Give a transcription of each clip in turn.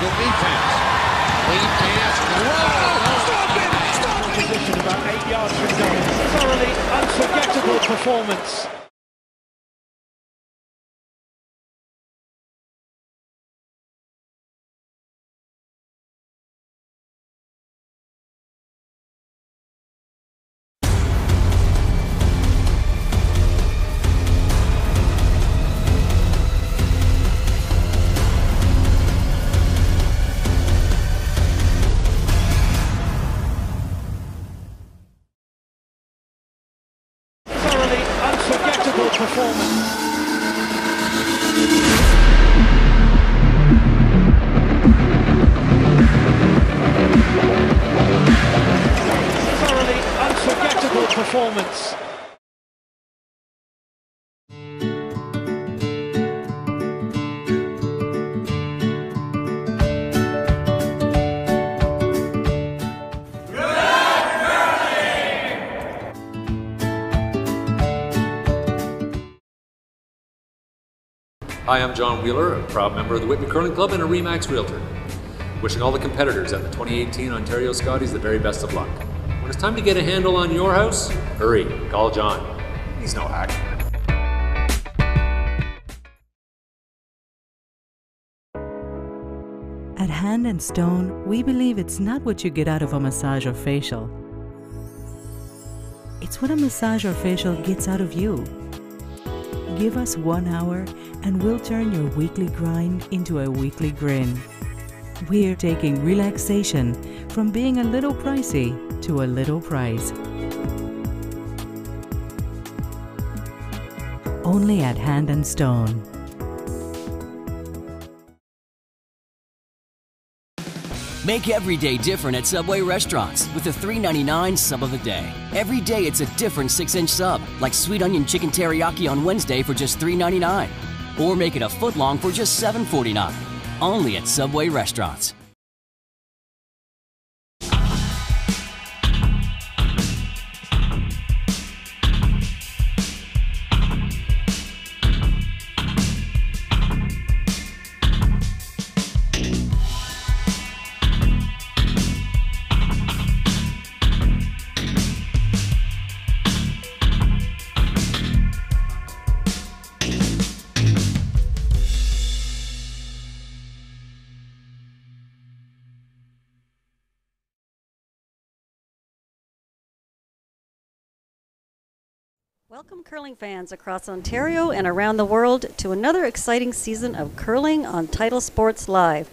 good defense. Lead pass. Stop it! Stop it! Position about 8 yards from goal. Thoroughly unforgettable performance. Performance. Hi, I'm John Wheeler, a proud member of the Whitby Curling Club and a RE/MAX Realtor. Wishing all the competitors at the 2018 Ontario Scotties the very best of luck. When it's time to get a handle on your house, hurry, call John. He's no hack. At Hand and Stone, we believe it's not what you get out of a massage or facial. It's what a massage or facial gets out of you. Give us 1 hour and we'll turn your weekly grind into a weekly grin. We're taking relaxation from being a little pricey to a little price. Only at Hand and Stone. Make every day different at Subway restaurants with the $3.99 sub of the day. Every day it's a different 6-inch sub, like sweet onion chicken teriyaki on Wednesday for just $3.99. Or make it a foot long for just $7.49. Only at Subway restaurants. Welcome curling fans across Ontario and around the world to another exciting season of curling on Title Sports Live.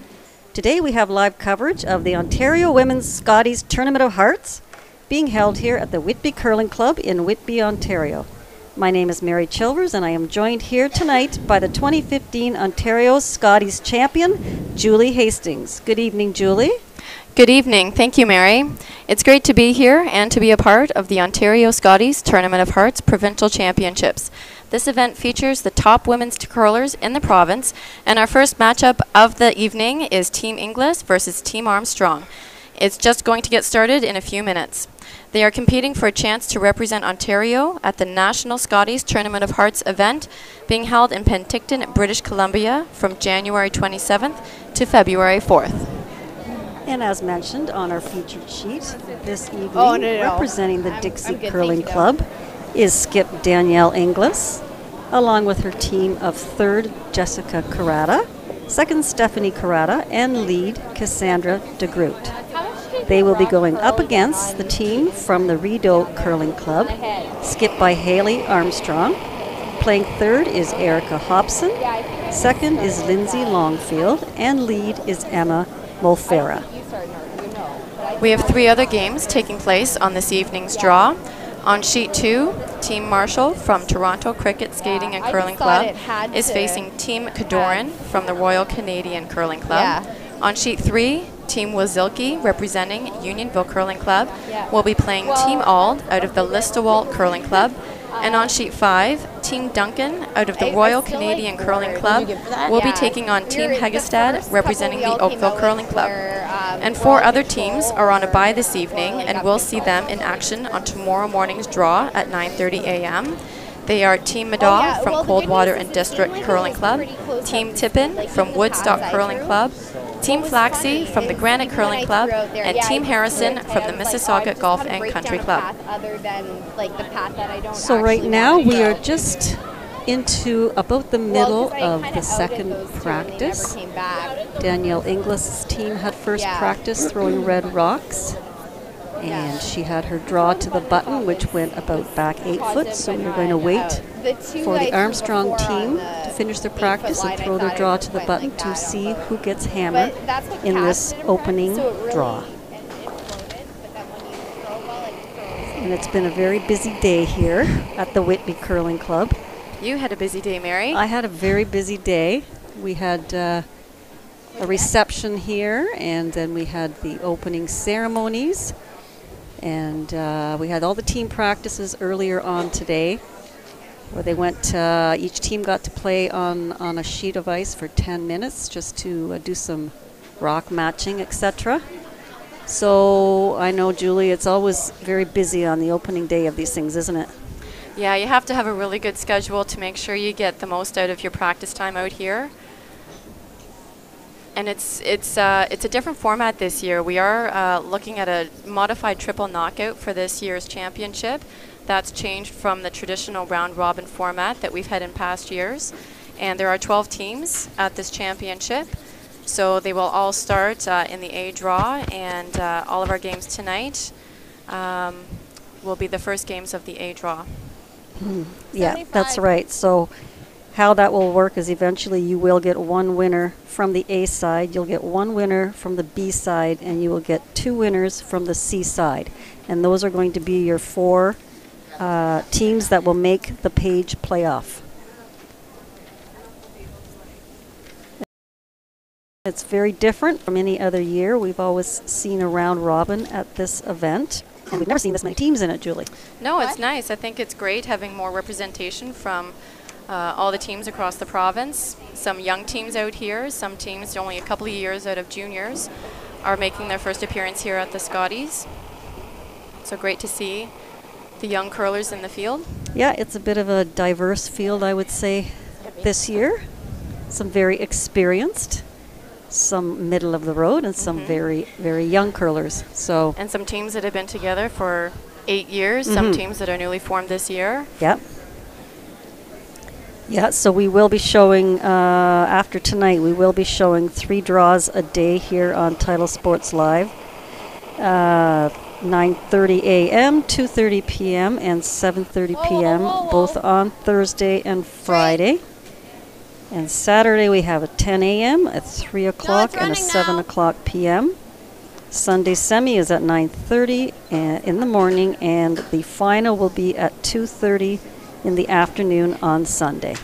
Today we have live coverage of the Ontario Women's Scotties Tournament of Hearts being held here at the Whitby Curling Club in Whitby, Ontario. My name is Mary Chilvers and I am joined here tonight by the 2015 Ontario Scotties champion, Julie Hastings. Good evening, Julie. Good evening. Thank you, Mary. It's great to be here and to be a part of the Ontario Scotties Tournament of Hearts Provincial Championships. This event features the top women's curlers in the province, and our first matchup of the evening is Team Inglis versus Team Armstrong. It's just going to get started in a few minutes. They are competing for a chance to represent Ontario at the National Scotties Tournament of Hearts event being held in Penticton, British Columbia from January 27th to February 4th. And as mentioned on our featured sheet, this evening, representing the Dixie Curling Club is skip Danielle Inglis, along with her team of third Jessica Carrata, second Stephanie Carrata, and lead Cassandra DeGroot. They will be going up against the team from the Rideau Curling Club, skipped by Haley Armstrong. Playing third is Erica Hobson, second is Lindsay Longfield, and lead is Emma Molfera. We have 3 other games taking place on this evening's draw. On sheet 2, Team Marshall from Toronto Cricket Skating and Curling Club is facing Team Cadoran from the Royal Canadian Curling Club. On sheet 3, Team Wazilki, representing Unionville Curling Club, will be playing Team Auld out of the Listowel Curling Club. And on sheet 5, Team Duncan out of the Royal Canadian Curling Club will be taking on Team Hegestad, representing the Oakville Curling Club. And 4 other teams are on a bye this evening, and we'll see them in action on tomorrow morning's draw at 9:30 a.m. They are Team Madoff from Coldwater and District Curling Club, Team Tippin from Woodstock Curling Club, Team Flaxey from the Granite Curling Club, and Team Harrison from the Mississauga Golf and Country Club. So right now we are just into about the middle of the second practice. Danielle Inglis' team had first practice throwing red rocks, and she had her draw to the button, which went about back 8 foot, so we're going to wait for the Armstrong team to finish their practice and throw their draw to the button to see who gets hammered in this opening draw. And it's been a very busy day here at the Whitby Curling Club. You had a busy day, Mary. I had a very busy day. We had a reception here, and then we had the opening ceremonies, and we had all the team practices earlier on today, where they went, each team got to play on a sheet of ice for 10 minutes just to do some rock matching, etc. So I know, Julie, it's always very busy on the opening day of these things, isn't it? Yeah, you have to have a really good schedule to make sure you get the most out of your practice time out here. And it's a different format this year. We are looking at a modified triple knockout for this year's championship. That's changed from the traditional round robin format that we've had in past years. And there are 12 teams at this championship. So they will all start in the A draw, and all of our games tonight will be the first games of the A draw. Yeah, that's right. So how that will work is eventually you will get one winner from the A side, you'll get one winner from the B side, and you will get 2 winners from the C side. And those are going to be your 4 teams that will make the Page playoff. It's very different from any other year. We've always seen a round robin at this event. And we've never seen this many teams in it, Julie. No, it's nice. I think it's great having more representation from all the teams across the province. Some young teams out here, some teams only a couple of years out of juniors are making their first appearance here at the Scotties. So great to see the young curlers in the field. Yeah, it's a bit of a diverse field, I would say, this year. Some very experienced, some middle of the road, and some very, very young curlers. So, and some teams that have been together for 8 years, some teams that are newly formed this year. Yep. Yeah, so we will be showing, after tonight, we will be showing 3 draws a day here on Title Sports Live. 9:30 a.m., 2:30 p.m., and 7:30 p.m., both on Thursday and Friday. And Saturday we have a 10 a.m., a 3 o'clock, and a 7 o'clock p.m. Sunday semi is at 9:30 in the morning, and the final will be at 2:30 in the afternoon on Sunday,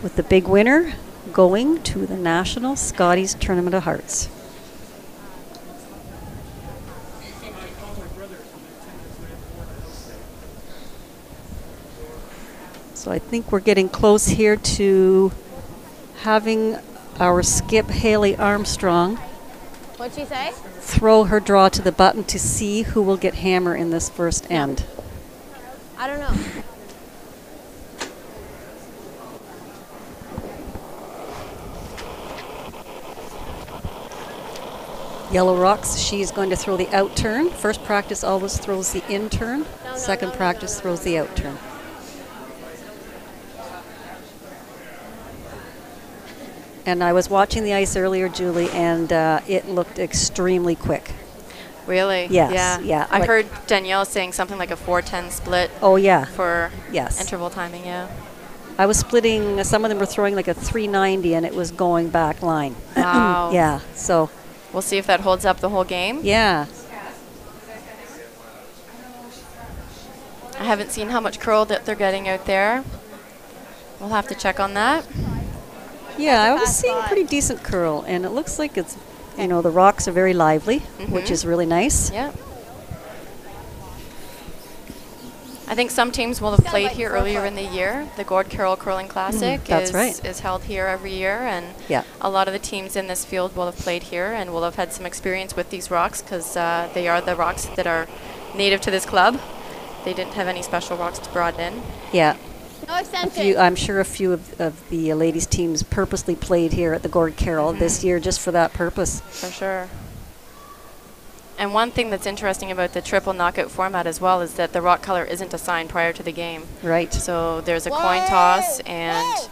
with the big winner going to the National Scotties Tournament of Hearts. So I think we're getting close here to having our skip Haley Armstrong What'd she say? throw her draw to the button to see who will get hammer in this first end. I don't know. Yellow rocks, she's going to throw the out turn. First practice always throws the in turn. Second practice throws the out turn. And I was watching the ice earlier, Julie, and it looked extremely quick. Really? Yes. Yeah. I heard Danielle saying something like a 4:10 split. Oh, yeah. For yes. Interval timing, yeah. I was splitting, some of them were throwing like a 390, and it was going back line. Wow. Yeah, so. We'll see if that holds up the whole game. Yeah. I haven't seen how much curl that they're getting out there. We'll have to check on that. Yeah, I was seeing pretty decent curl, and it looks like it's, you know, the rocks are very lively, which is really nice. Yeah. I think some teams will have played here earlier in the year. The Gord Carroll Curling Classic is held here every year, and a lot of the teams in this field will have played here and will have had some experience with these rocks because they are the rocks that are native to this club. They didn't have any special rocks to brought in. Yeah. No extension. I'm sure a few of the ladies' teams purposely played here at the Gord Carroll this year just for that purpose. For sure. And one thing that's interesting about the triple knockout format as well is that the rock color isn't assigned prior to the game. Right. So there's a coin toss, and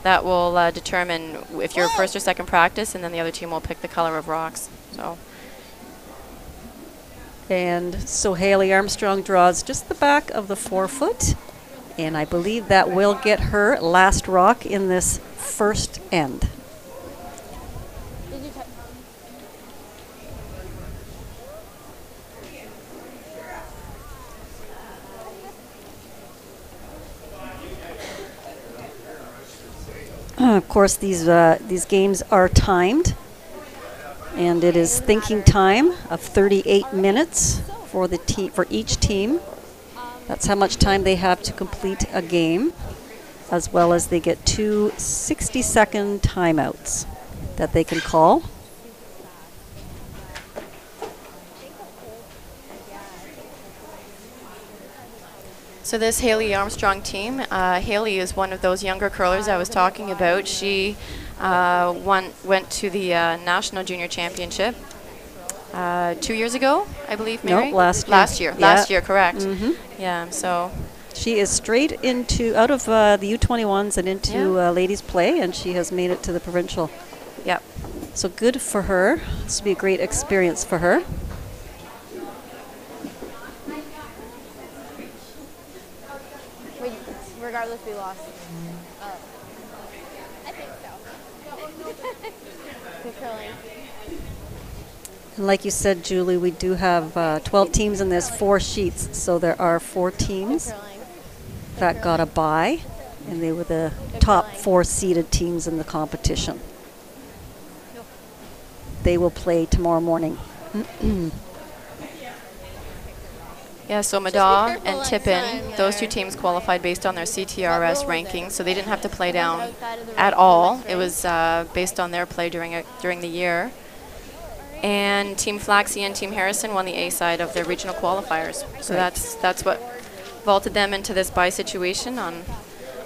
that will determine if you're first or second practice, and then the other team will pick the color of rocks. So. And so Haley Armstrong draws just the back of the 4-foot. And I believe that will get her last rock in this first end. Of course, these games are timed, and it is thinking time of 38 minutes for each team. That's how much time they have to complete a game, as well as they get 2 60-second timeouts that they can call. So this Haley Armstrong team, Haley is one of those younger curlers I was talking about. She went to the National Junior Championship 2 years ago, I believe, Mary? No, last year. Last year, yeah. last year, correct. Mm-hmm. Yeah, so. She is straight out of the U21s and into ladies play, and she has made it to the provincial. Yep. So good for her. This will be a great experience for her. Wait, regardless, we lost. Oh. I think so. Good curling. And like you said, Julie, we do have 12 teams and there's 4 sheets. So there are 4 teams that got a bye, and they were the top 4 seeded teams in the competition. They will play tomorrow morning. Yeah, so Madaw and Tippin, those 2 teams qualified based on their CTRS rankings, so they didn't have to play down at all. It was based on their play during the year. And Team Flaxey and Team Harrison won the A side of their regional qualifiers. So that's what vaulted them into this bye situation on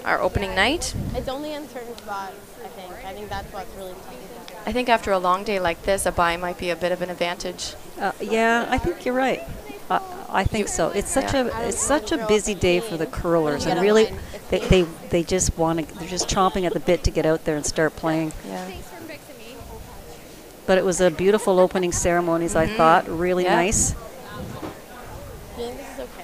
our opening night. It's only in certain spots, I think. I think that's what's really tough. I think after a long day like this, a bye might be a bit of an advantage. Yeah, I think you're right. I think so. It's such a busy day for the curlers, and really, they just want to. They're just chomping at the bit to get out there and start playing. Yeah. But it was a beautiful opening ceremonies. I thought really nice. Do you think this is okay?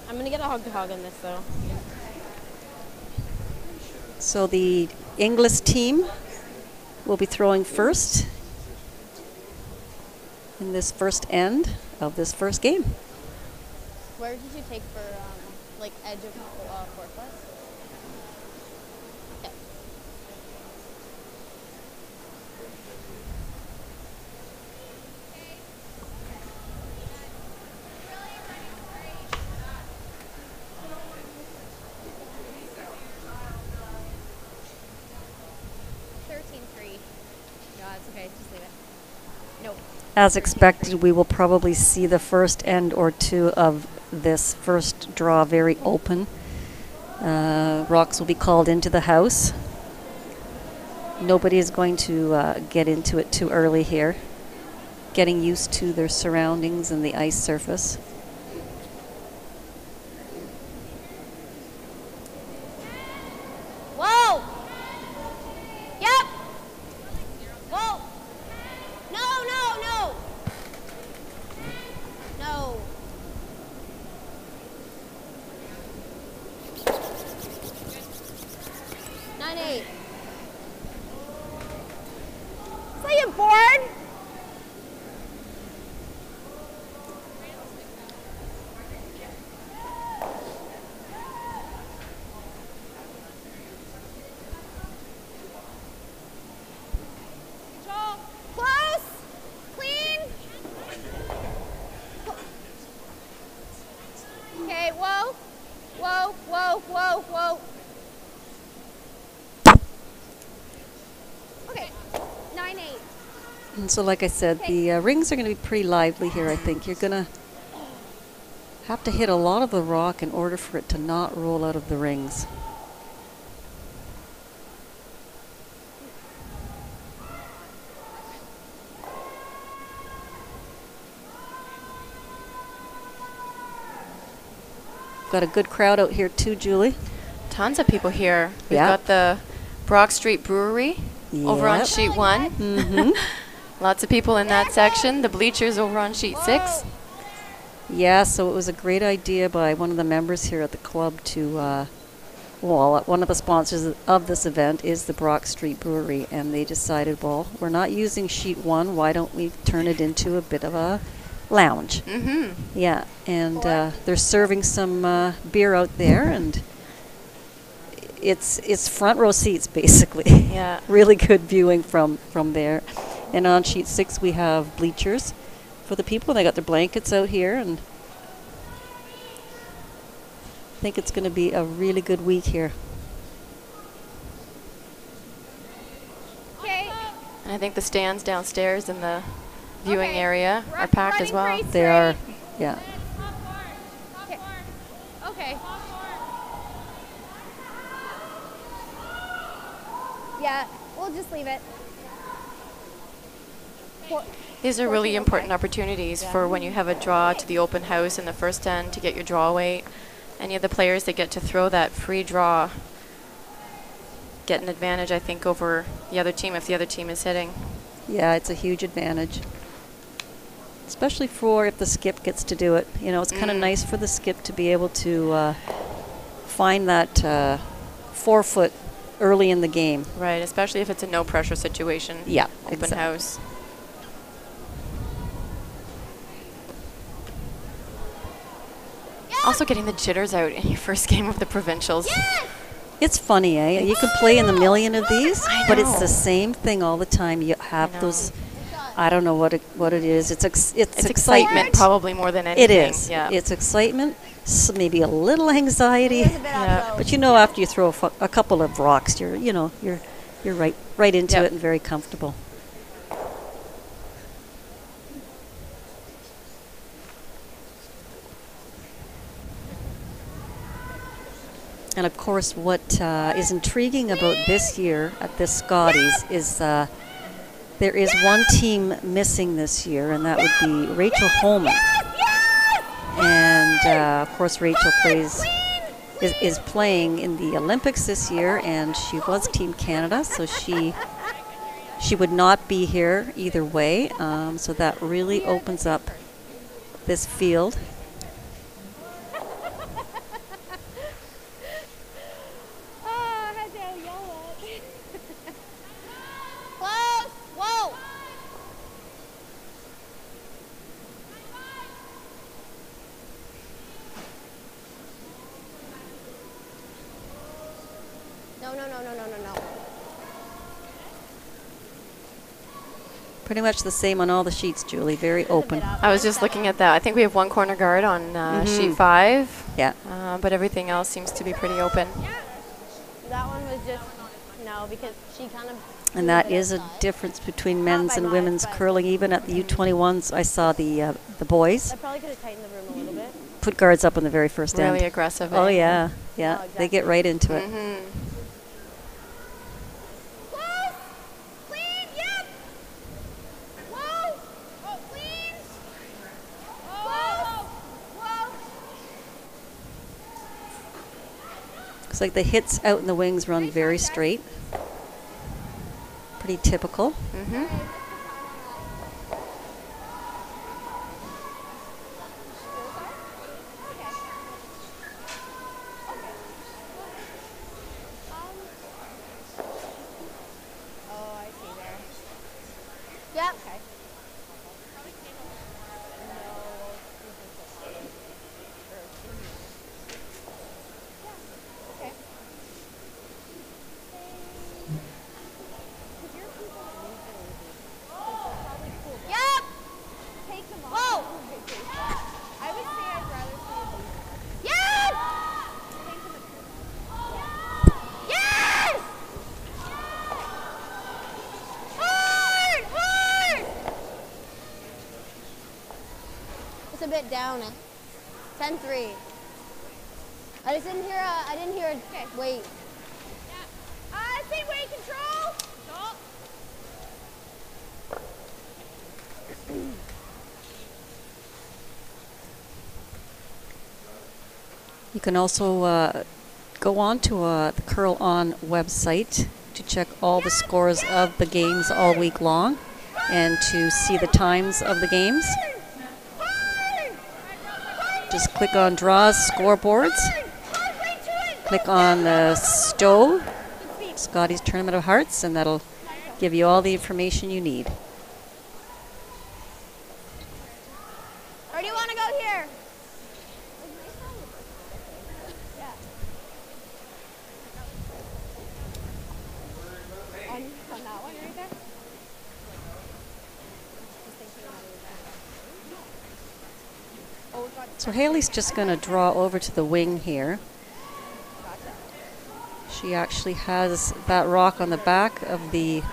I'm gonna get a hog-to-hog on this though. So the Inglis team will be throwing first in this first end of this first game. Where did you take for like edge of 4+? Yeah. As expected, we will probably see the first end or 2 of this first draw very open. Rocks will be called into the house. Nobody is going to get into it too early here. Getting used to their surroundings and the ice surface. Whoa! Yep! Whoa! No, no, no! No. Nine, 8. Are you bored? Close! Clean! Okay, whoa! Whoa, whoa, whoa, whoa. And so, like I said, the rings are going to be pretty lively here, I think. You're going to have to hit a lot of the rock in order for it to not roll out of the rings. Got a good crowd out here too, Julie. Tons of people here. We've got the Brock Street Brewery over on sheet 1. Lots of people in that section. The bleachers over on sheet 6. Yeah, so it was a great idea by one of the members here at the club to, well, one of the sponsors of this event is the Brock Street Brewery, and they decided, well, we're not using sheet 1, why don't we turn it into a bit of a lounge? Yeah, and they're serving some beer out there, and it's front row seats basically. Yeah. Really good viewing from there. And on sheet 6 we have bleachers for the people. They got their blankets out here, and I think it's going to be a really good week here. And I think the stands downstairs in the viewing area are packed as well. They are, yeah. Okay. Yeah, we'll just leave it. These are really important opportunities for when you have a draw to the open house in the first end to get your draw weight. Any of the players that get to throw that free draw get an advantage, I think, over the other team if the other team is hitting. Yeah, it's a huge advantage. Especially for if the skip gets to do it. You know, it's kind of nice for the skip to be able to find that 4 foot early in the game. Right, especially if it's a no pressure situation. Yeah, open house. Also getting the jitters out in your first game of the provincials. It's funny, eh? You can play in a million of these, but it's the same thing all the time. You have those, I don't know what it is. It's excitement probably more than anything. It is. Yeah. It's excitement, maybe a little anxiety. But you know, after you throw a couple of rocks, you're right into it and very comfortable. And of course, what is intriguing about this year at this Scotties is there is one team missing this year, and that would be Rachel Holman. And of course, Rachel is playing in the Olympics this year, and she was Team Canada, so she would not be here either way. So that really opens up this field. No. Pretty much the same on all the sheets, Julie. Very open. I was just looking at that. I think we have one corner guard on sheet 5. Yeah. But everything else seems to be pretty open. That one was just, no, because she kind of... And that is a difference between men's and women's curling. Even at the U21s, I saw the boys. I probably could have tightened the room a little bit. Put guards up on the very first end. Really aggressive. Oh, yeah. Yeah. Oh, exactly. They get right into it. Looks like the hits out in the wings run very straight. Pretty typical. it down. 10-3. I just didn't hear wait. I say weight control. You can also go on to the Curl On website to check all the scores of the games all week long and to see the times of the games. Just click on Draws Scoreboards. Click on the STOW, Scotties Tournament of Hearts, and that'll give you all the information you need. Or do you want to go here? On that one right there? So Haley's just going to draw over to the wing here. She actually has that rock on the back of the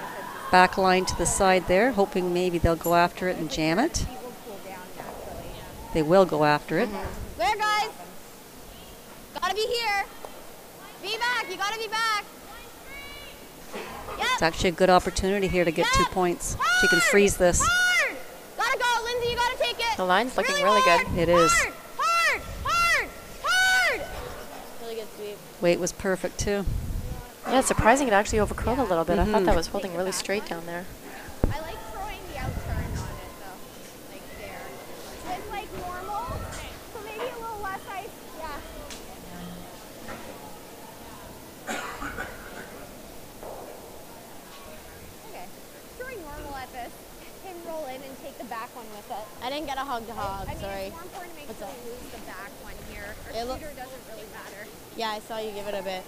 back line to the side there, hoping maybe they'll go after it and jam it. They will go after it. Clear, guys. Gotta be here. Be back. You gotta be back. Yep. It's actually a good opportunity here to get 2 points. She can freeze this. Hard. Gotta go, Lindsay. You gotta take it. The line's looking really good. It is. Hard. Really good sweep. Weight was perfect too. Yeah, it's surprising it actually overcurled a little bit. I thought that was holding really straight down there. I like throwing the outturn on it though, like there. It's like normal, so maybe a little less ice. Yeah. Okay. Throwing normal at this, can roll in and take the back one with it. I didn't get a hug to hog. I mean, Sorry. it's more important to make What's sure up? you lose the back one here. It Our look- shooter doesn't really matter. Yeah, I saw you give it a bit.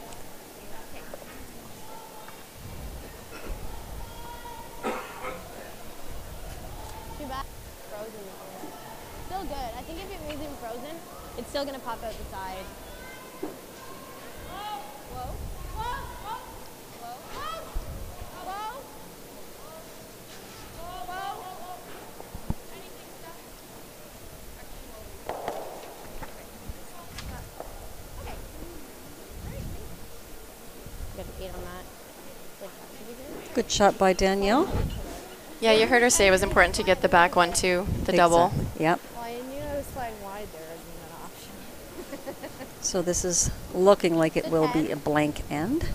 Too bad. Frozen. Still good. I think if it moves in frozen, it's still gonna pop out the side. Got an 8 on that. Good shot by Danielle. Yeah, you heard her say it was important to get the back one too, the double. Exactly. Yep. Well, I knew I was sliding wide there as an option. So this is looking like it will be a blank end.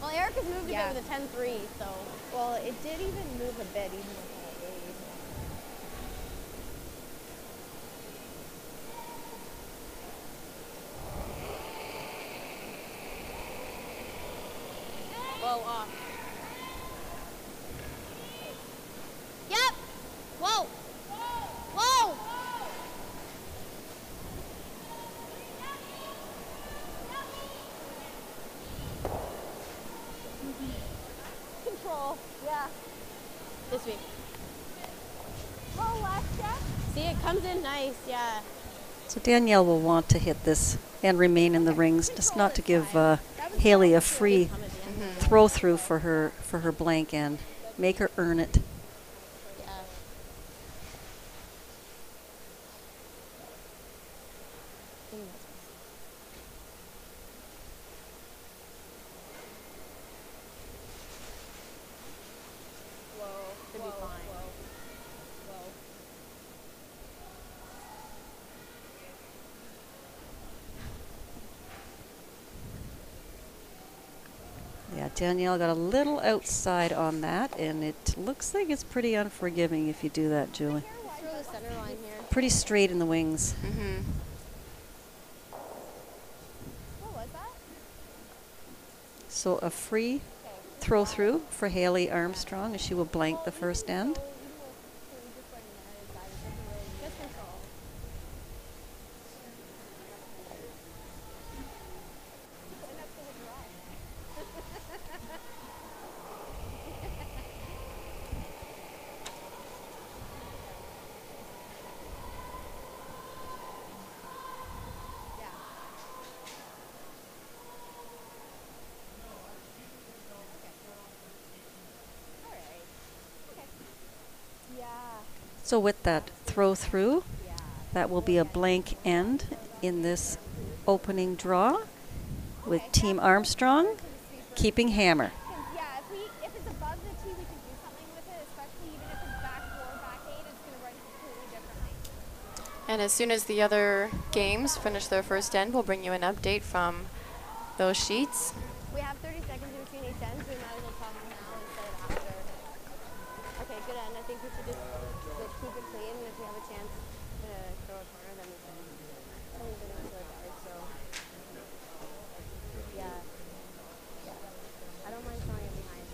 Well, Erica's moved a bit with a 10-3, so. Well, it did even move a bit, even with that 8. Whoa, off. Yep. Whoa. Whoa. Control. Yeah. This week. Oh, last step. See, it comes in nice, yeah. So Danielle will want to hit this and remain in the rings, just not to give Haley a free throw through for her blank end. Make her earn it. Yeah. Should be fine. Yeah, Danielle got a little outside on that, and it looks like it's pretty unforgiving if you do that, Julie. Throw the center line here. Pretty straight in the wings. What was that? So a free throw through for Haley Armstrong, and she will blank the first end. Just control. So with that throw through, that will be a blank end in this opening draw with Team Armstrong keeping hammer. Yeah, if it's above the tee, we can do something with it, especially even if it's back 4, back 8, it's going to run completely differently. And as soon as the other games finish their first end, we'll bring you an update from those sheets. We have 30 seconds in between each ends. We might as well talk now instead of after. Okay, good end. I think we should just keep it clean, and if we have a chance to throw a corner, then we can. I think they're going to throw a guard, so. Yeah. I don't mind throwing it behind.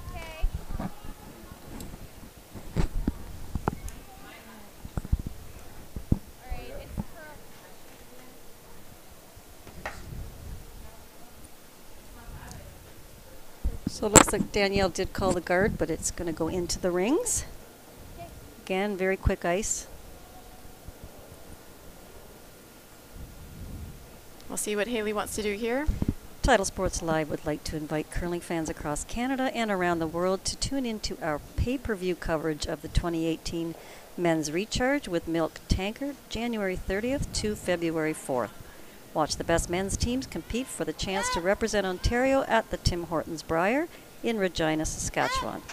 Okay. All right, it's curl. So it looks like Danielle did call the guard, but it's going to go into the rings. Again, very quick ice. We'll see what Haley wants to do here. Title Sports Live would like to invite curling fans across Canada and around the world to tune into our pay-per-view coverage of the 2018 Men's Recharge with Milk Tankard, January 30th to February 4th. Watch the best men's teams compete for the chance to represent Ontario at the Tim Hortons Brier in Regina, Saskatchewan.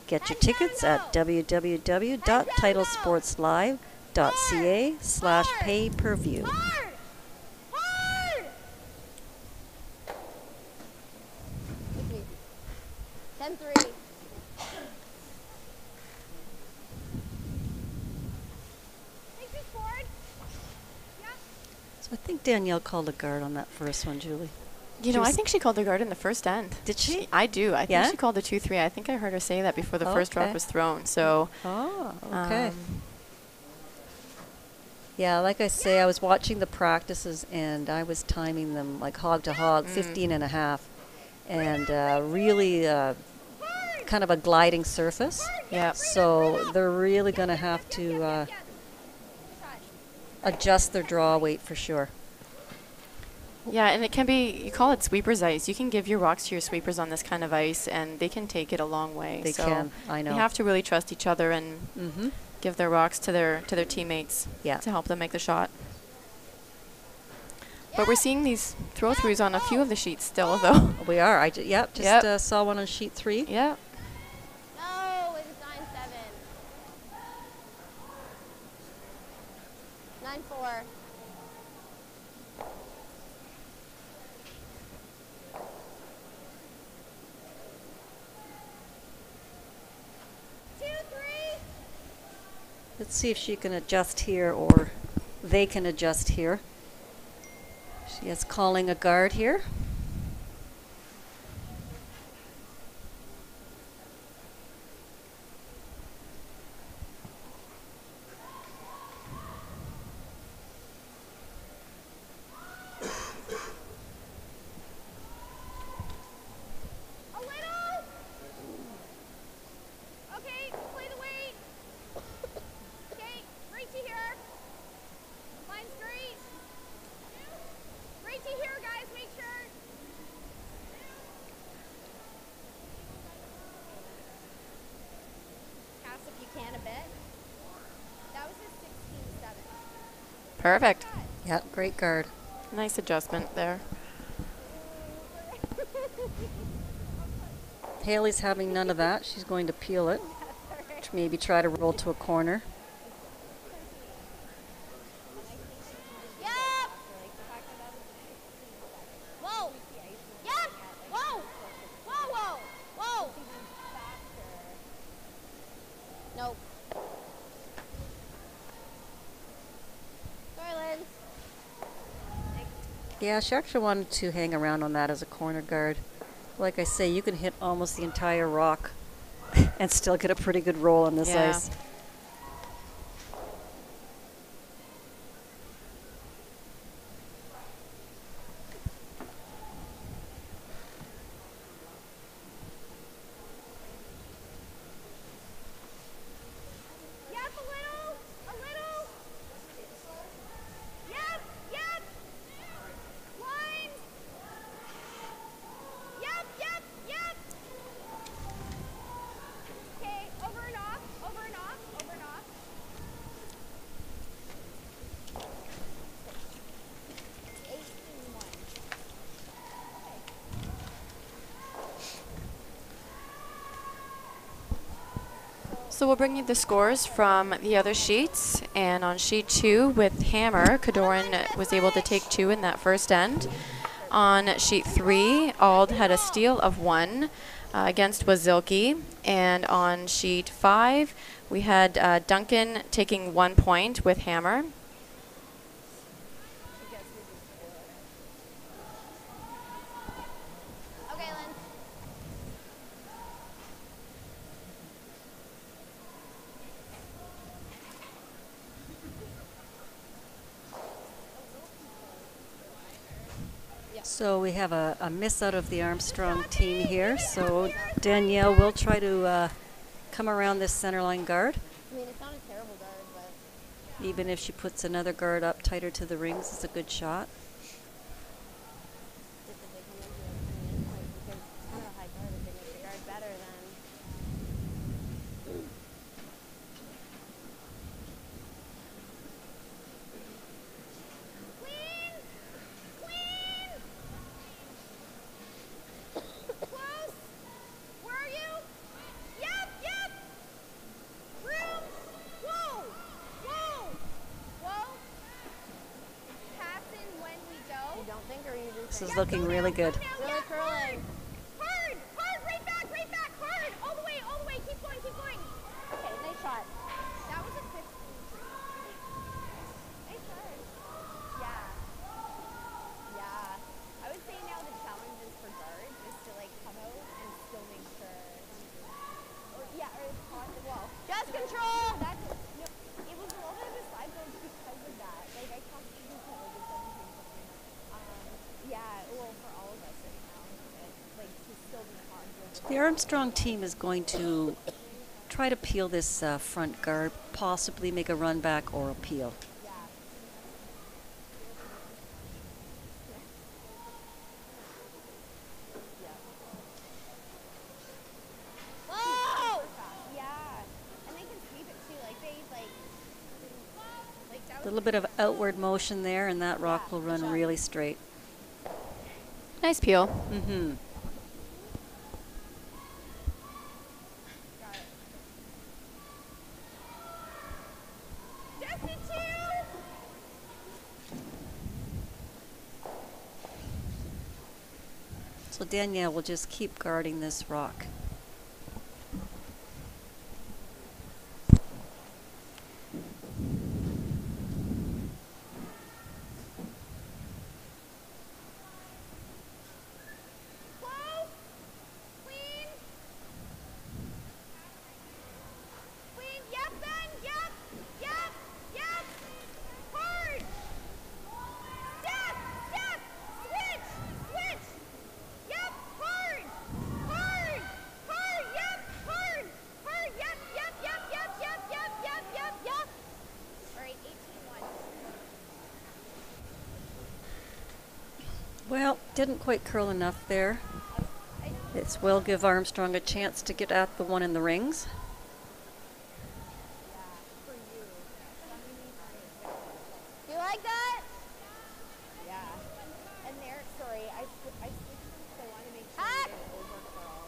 Get your tickets at www.titlesportslive.ca/pay-per-view. Hard! 10-3. So I think Danielle called a guard on that first one, Julie. You know, I think she called the guard in the first end. Did she? I do. I Yeah? think she called the 2-3. I think I heard her say that before the first rock Okay. was thrown. So. Oh, okay. Yeah, like I say, I was watching the practices and I was timing them like hog to hog, 15 and a half. And really kind of a gliding surface. Yeah. So they're really going to have to adjust their draw weight for sure. Yeah, and it can be, you call it sweeper's ice. You can give your rocks to your sweepers on this kind of ice, and they can take it a long way. They can, I know. You have to really trust each other and give their rocks to their teammates to help them make the shot. But we're seeing these throw-throughs on a few of the sheets still, though. We are. Just saw one on sheet 3. Yeah. No, it's 9-7. 9-4. Let's see if she can adjust here or they can adjust here. She is calling a guard here. Perfect. Yeah, great guard. Nice adjustment there. Haley's having none of that. She's going to peel it. Maybe try to roll to a corner. Whoa! Yeah! Whoa! Whoa, whoa! Whoa! Nope. Yeah, she actually wanted to hang around on that as a corner guard. Like I say, you can hit almost the entire rock and still get a pretty good roll on this ice. So we'll bring you the scores from the other sheets. And on sheet 2 with hammer, Kadoran was able to take 2 in that first end. On sheet 3, Ald had a steal of 1 against Wazilki. And on sheet 5, we had Duncan taking 1 point with hammer. So we have a miss out of the Armstrong team here. So Danielle will try to come around this center line guard. I mean, it's not a terrible guard, but Even if she puts another guard up tighter to the rings, it's a good shot. This is looking really good. Really curling. Hard, hard, right back, hard. All the way, keep going. Okay, nice shot. That was a 15. Nice shot. Yeah. I would say now the challenge is for guards is to like come out and still make sure. Or it's on the wall. Just control. That's it. No, it was a little bit of a slide though because of that. Like I can't see the color of the 17 something. Yeah, well, for all of us right now, like to still be on. The Armstrong team is going to try to peel this front guard, possibly make a run back or a peel. Whoa! Yeah, and they can sweep it too. Like they A little bit of outward motion there, and that rock will run really straight. Nice peel. Mm-hmm. So Danielle will just keep guarding this rock. Well, didn't quite curl enough there. It will give Armstrong a chance to get at the one in the rings. Do you like that? Yeah. And there, sorry, I switched them because I want to make sure I didn't over curl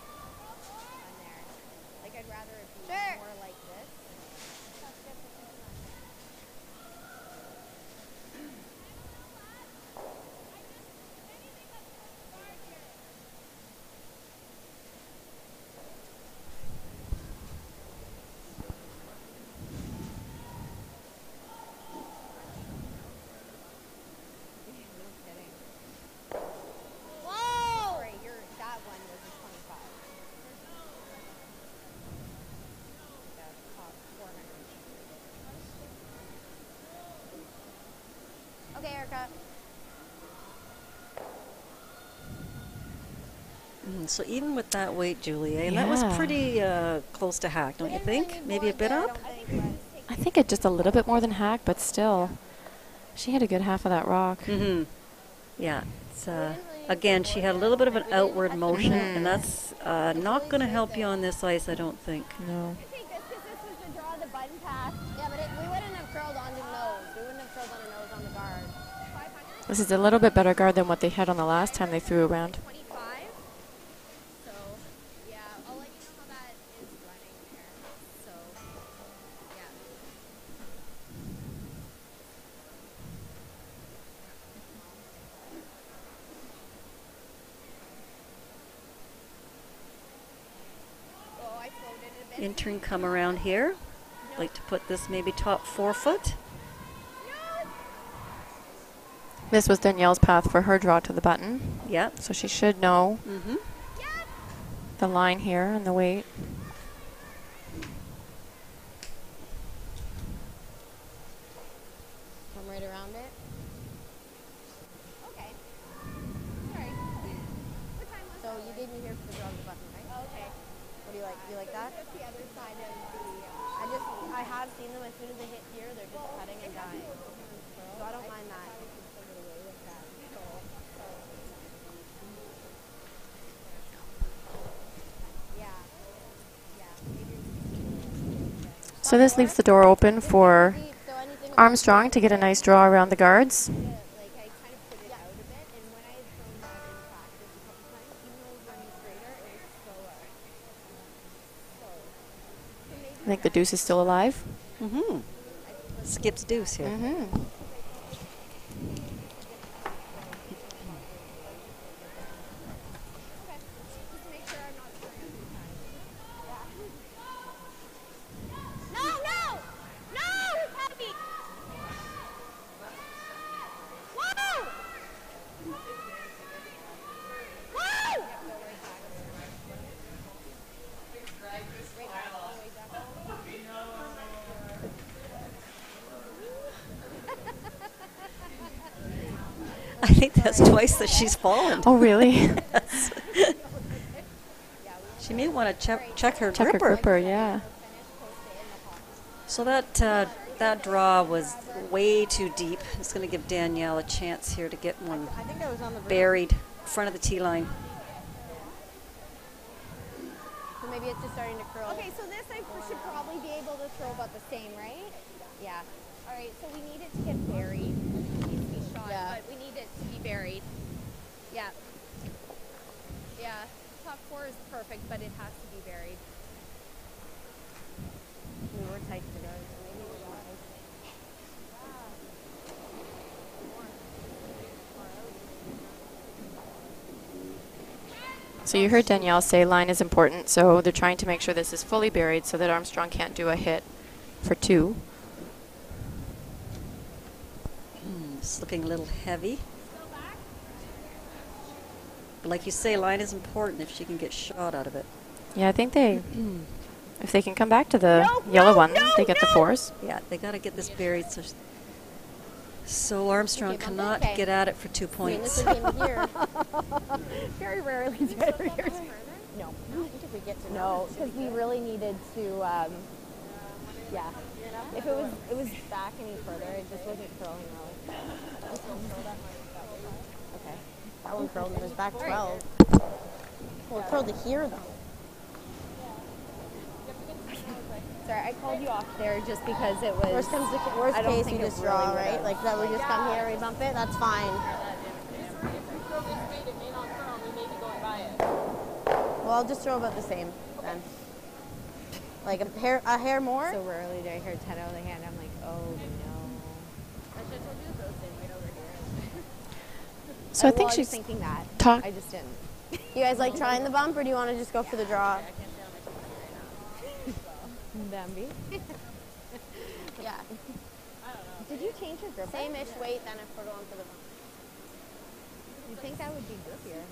on there. Like I'd rather it be more like this. Okay, Erica. So even with that weight, Julie, that was pretty close to hack, don't you think? Maybe a bit up? I think it just a little bit more than hack, but still, she had a good half of that rock. Mm-hmm. Yeah. It's, again, she had a little bit of an outward motion, and that's not going to help you on this ice, I don't think. No. Take this because this was the draw the button pass. Yeah, but we wouldn't have curled on the nose. We wouldn't have curled on the nose on the guard. This is a little bit better guard than what they had on the last time they threw around. 25. So, yeah, I'll let you know how that is running there. So. intern come around here. Like to put this maybe top 4 foot. This was Danielle's path for her draw to the button. Yeah. So she should know the line here and the weight. Come right around it. Okay. All right. What time was so you gave me here for the draw to the button, right? Oh, okay. What do you like? Do you like that? That's the other side of the... I have seen them as soon as they hit here, they're just cutting and dying. So I don't mind that. So this leaves the door open for Armstrong to get a nice draw around the guards. I think the deuce is still alive. Skip's deuce here. I think that's twice that she's fallen. Oh, really? Yes. She may want to check her gripper. Her gripper, yeah. So that draw was way too deep. It's going to give Danielle a chance here to get one buried front of the tee line. So maybe it's just starting to curl. Okay, so this I should probably be able to throw about the same, right? Yeah. All right, so we need it to get buried. It needs to be shot, but we need it to be buried. Yeah. Yeah. Top 4 is perfect, but it has to be buried. We were tight to go, so maybe we're not. So you heard Danielle say line is important, so they're trying to make sure this is fully buried so that Armstrong can't do a hit for 2. It's looking a little heavy. But like you say, line is important if she can get shot out of it. Yeah, I think if they can come back to the yellow one, they get the 4s. Yeah, they got to get this buried so Armstrong cannot get at it for 2 points. Very rarely do I ever hear. No. I think if we get to no, because we really needed to, yeah. If it was back any further, it just wasn't curling really. Okay. That one curled and it was back 12. Well, it curled to here though. Sorry, I called you off there just because it was... Worst case, you just draw, right? Like that we just come here, we bump it, that's fine. Well, I'll just throw about the same then. Like a hair more? So rarely do I hear 10 out of the hand. I'm like, oh no. I should have told you to throw the same weight over here. So I think she's thinking that. talk. I just didn't. You guys like trying the bump, or do you want to just go for the draw? Bambi. Yeah. I don't know. Did you change your grip? Same-ish weight than if we're going for the bump. You think that would be good here?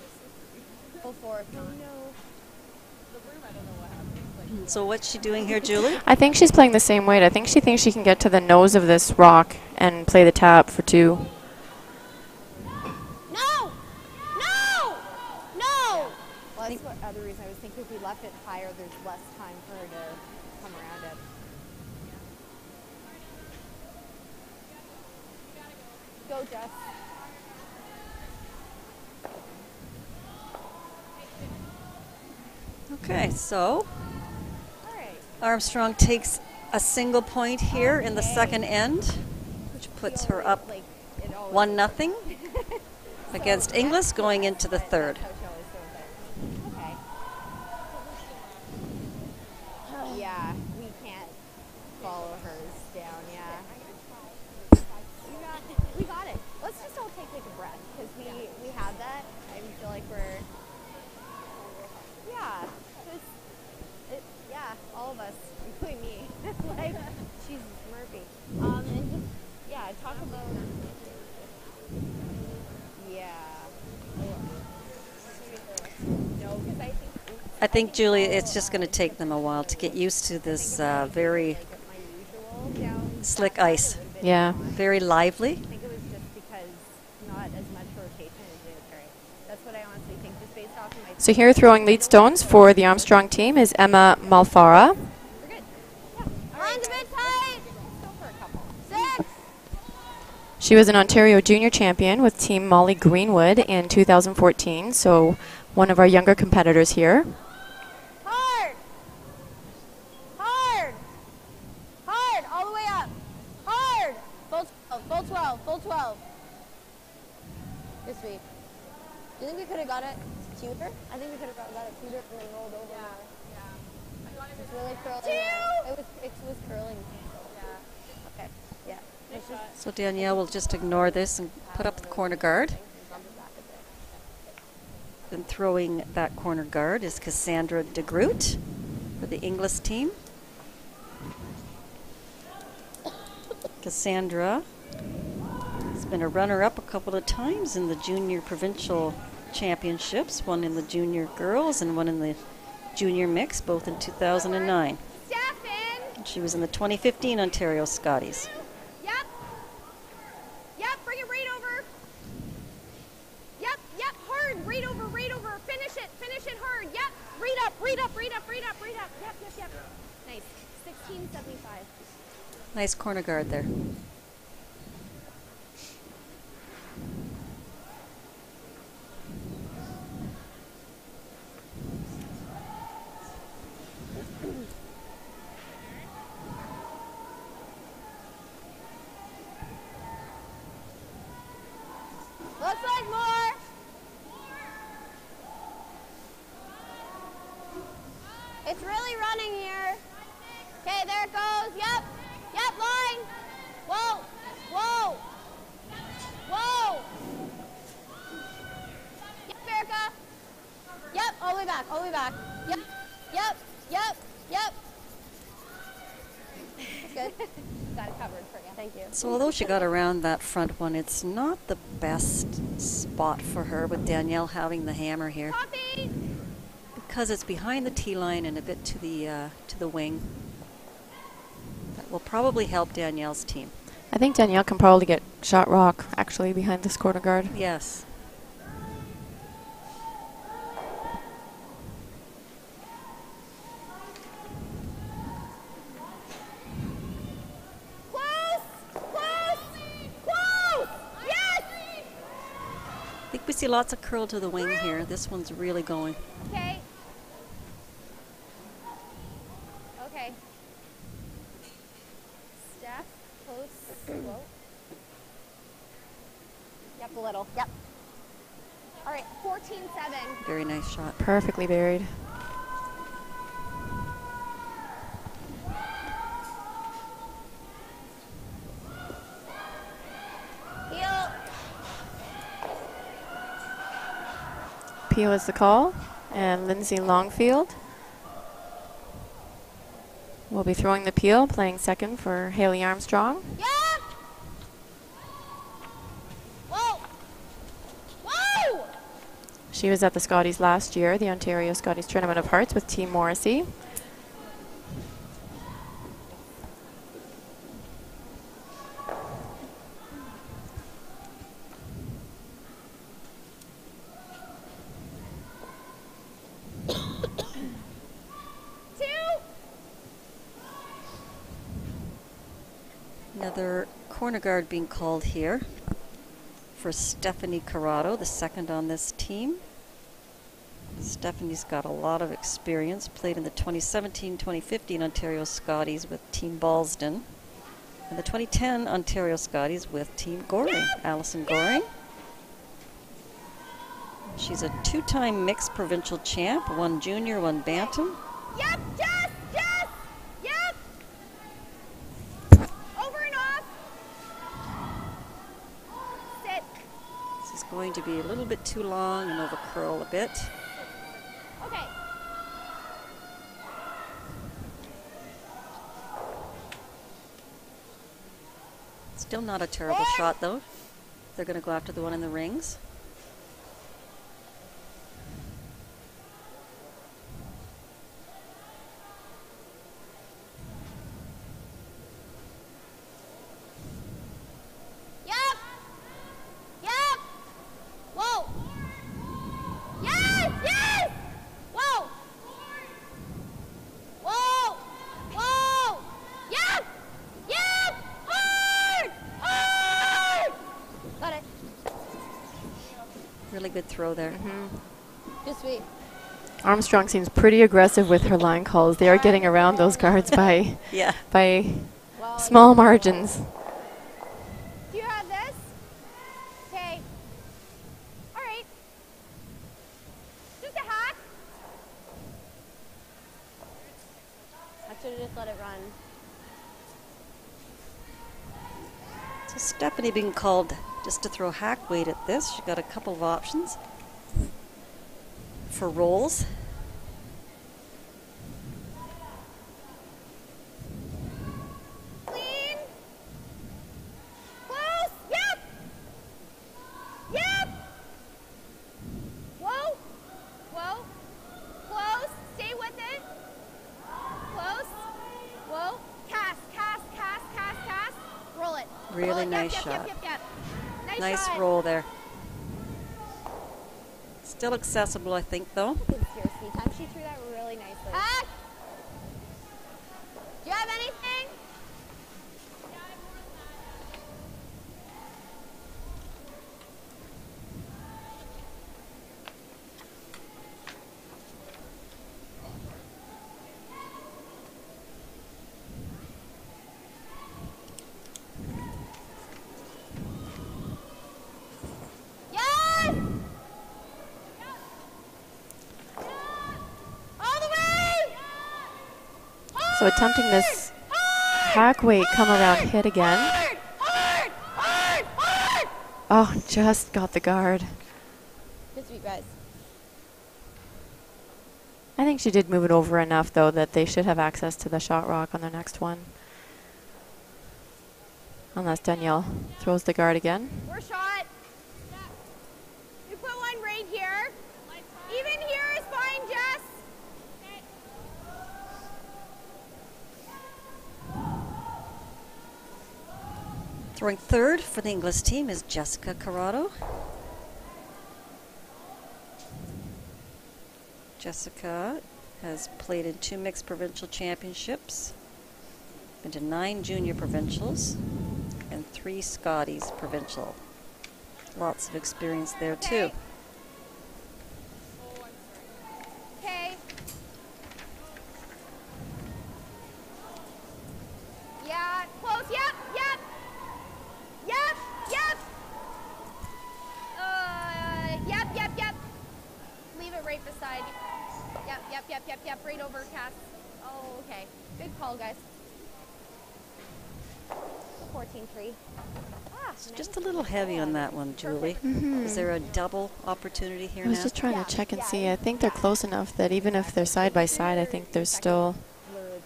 Full 4. No. The room, I don't know what happened. So what's she doing here, Julie? I think she's playing the same weight. I think she thinks she can get to the nose of this rock and play the tap for 2. No! Well, that's what other reason I was thinking if we left it higher, there's less time for her to come around it. Go, Jess. Okay, so Armstrong takes a single point here in the second end, which puts her up 1-0 against Inglis going into the third. Yeah, we can't follow hers down, yeah. We got it. Let's just all take like a breath, because we have that. I feel like we're, yeah, all of us. I think, Julie, it's just going to take them a while to get used to this very slick ice. Yeah. Very lively. I think it was just because not as much rotation as they would carry. That's what I honestly think, just based off of my... So here throwing lead stones for the Armstrong team is Emma Malfara. We're good. Yeah. Arms a bit tight. Let's go for a couple. 6. She was an Ontario junior champion with Team Molly Greenwood in 2014, so one of our younger competitors here. Hard. Hard. Hard. All the way up. Hard. Full 12. Full 12. Full 12. Good sweep. Do you think we could have got it cuter? I think we could have got it cuter and then rolled over. Yeah. It's really curling. It was curling. Yeah. Okay. Yeah. So Danielle will just ignore this and put up the corner guard. And throwing that corner guard is Cassandra DeGroot for the Inglis team. Cassandra has been a runner-up a couple of times in the junior provincial championships, one in the junior girls and one in the junior mix, both in 2009. And she was in the 2015 Ontario Scotties. Yep. Yep, bring it right over. Yep, yep, hard, right over, right over. Finish it hard. Yep, right up, right up, right up, right up, right up. Yep, yep, yep. Nice. 1675. Nice corner guard there. Looks like more. It's really running here. Okay, there it goes. Yep. Yep, line. Whoa. Whoa. Whoa. Yep, Erica. Yep, all the way back, all the way back. Yep. Yep. Yep. Yep. That's good. Got it covered for you. Thank you. So although she got around that front one, it's not the best spot for her with Danielle having the hammer here. Copy. Because it's behind the tee line and a bit to the wing. That will probably help Danielle's team. I think Danielle can probably get shot rock, actually, behind this corner guard. Yes. I think we see lots of curl to the wing here. This one's really going. Okay. Okay. Steph, close, slow. Yep, a little. Yep. All right, 14-7. Very nice shot. Perfectly buried. Peel is the call, and Lindsay Longfield will be throwing the peel, playing second for Haley Armstrong. Yep. Whoa. Whoa. She was at the Scotties last year, the Ontario Scotties Tournament of Hearts with Team Morrissey. Another corner guard being called here for Stephanie Corrado, the second on this team. Stephanie's got a lot of experience, played in the 2017-2015 Ontario Scotties with Team Ballston, and the 2010 Ontario Scotties with Team Goring, Allison Goring. She's a two-time mixed provincial champ, one junior, one bantam. Yep, Jess, yep. Over and off. Sit. This is going to be a little bit too long and over curl a bit. Okay. Still not a terrible shot though. They're going to go after the one in the rings. Really good throw there. Just sweet. Armstrong seems pretty aggressive with her line calls. They are getting around those guards by by small margins. Do you have this? Okay. All right. Just a hack. I should have just let it run. So Stephanie being called just to throw hack weight at this. She's got a couple of options for rolls. Clean. Close. Yep. Yep. Whoa. Whoa. Close. Stay with it. Close. Whoa. Cast. Cast. Cast. Cast. Cast. Roll it. Really nice shot. Nice roll there. Still accessible, I think, though. Seriously, time she threw that really nicely. Hack. Do you have anything? Yes! All the way! So attempting this hack weight come around hit again. Hard! Hard! Hard! Oh, just got the guard. Good sweet, guys. I think she did move it over enough, though, that they should have access to the shot rock on their next one. Unless Danielle throws the guard again. We're shot. We put one right here. Even here is fine, Jess. Throwing third for the Inglis team is Jessica Corrado. Jessica has played in 2 mixed provincial championships, been to 9 junior provincials, and 3 Scotties provincial. Lots of experience there too. Okay. Yeah, close. Yep, yep. Yep, yep. Yep. Leave it right beside. Yep. Right over Cass. Oh, okay. Good call, guys. 14-3. It's just a little heavy on that one, Julie. Is there a double opportunity here I was now? just trying to check and see. I think they're close enough that even if they're side by side, I think there's still...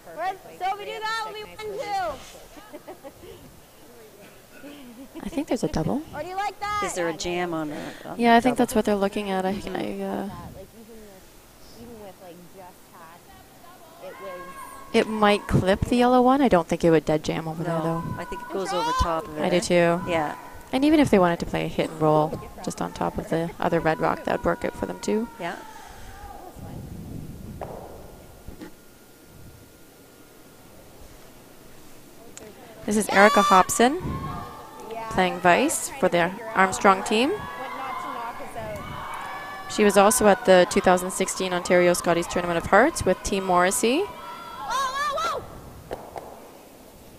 So if we do that, we'll be 1-2. I think there's a double. Or do you like that? Is there a jam on that? Yeah, I think that's what they're looking at. Like even with like just hat, it was. It might clip the yellow one. I don't think it would dead jam over there, though. I think it goes over top of it. I do too. Yeah. And even if they wanted to play a hit and roll just on top of the other red rock, that would work out for them too. Yeah. This is Erica Hobson playing Vice for the Armstrong team. She was also at the 2016 Ontario Scotties Tournament of Hearts with Team Morrissey.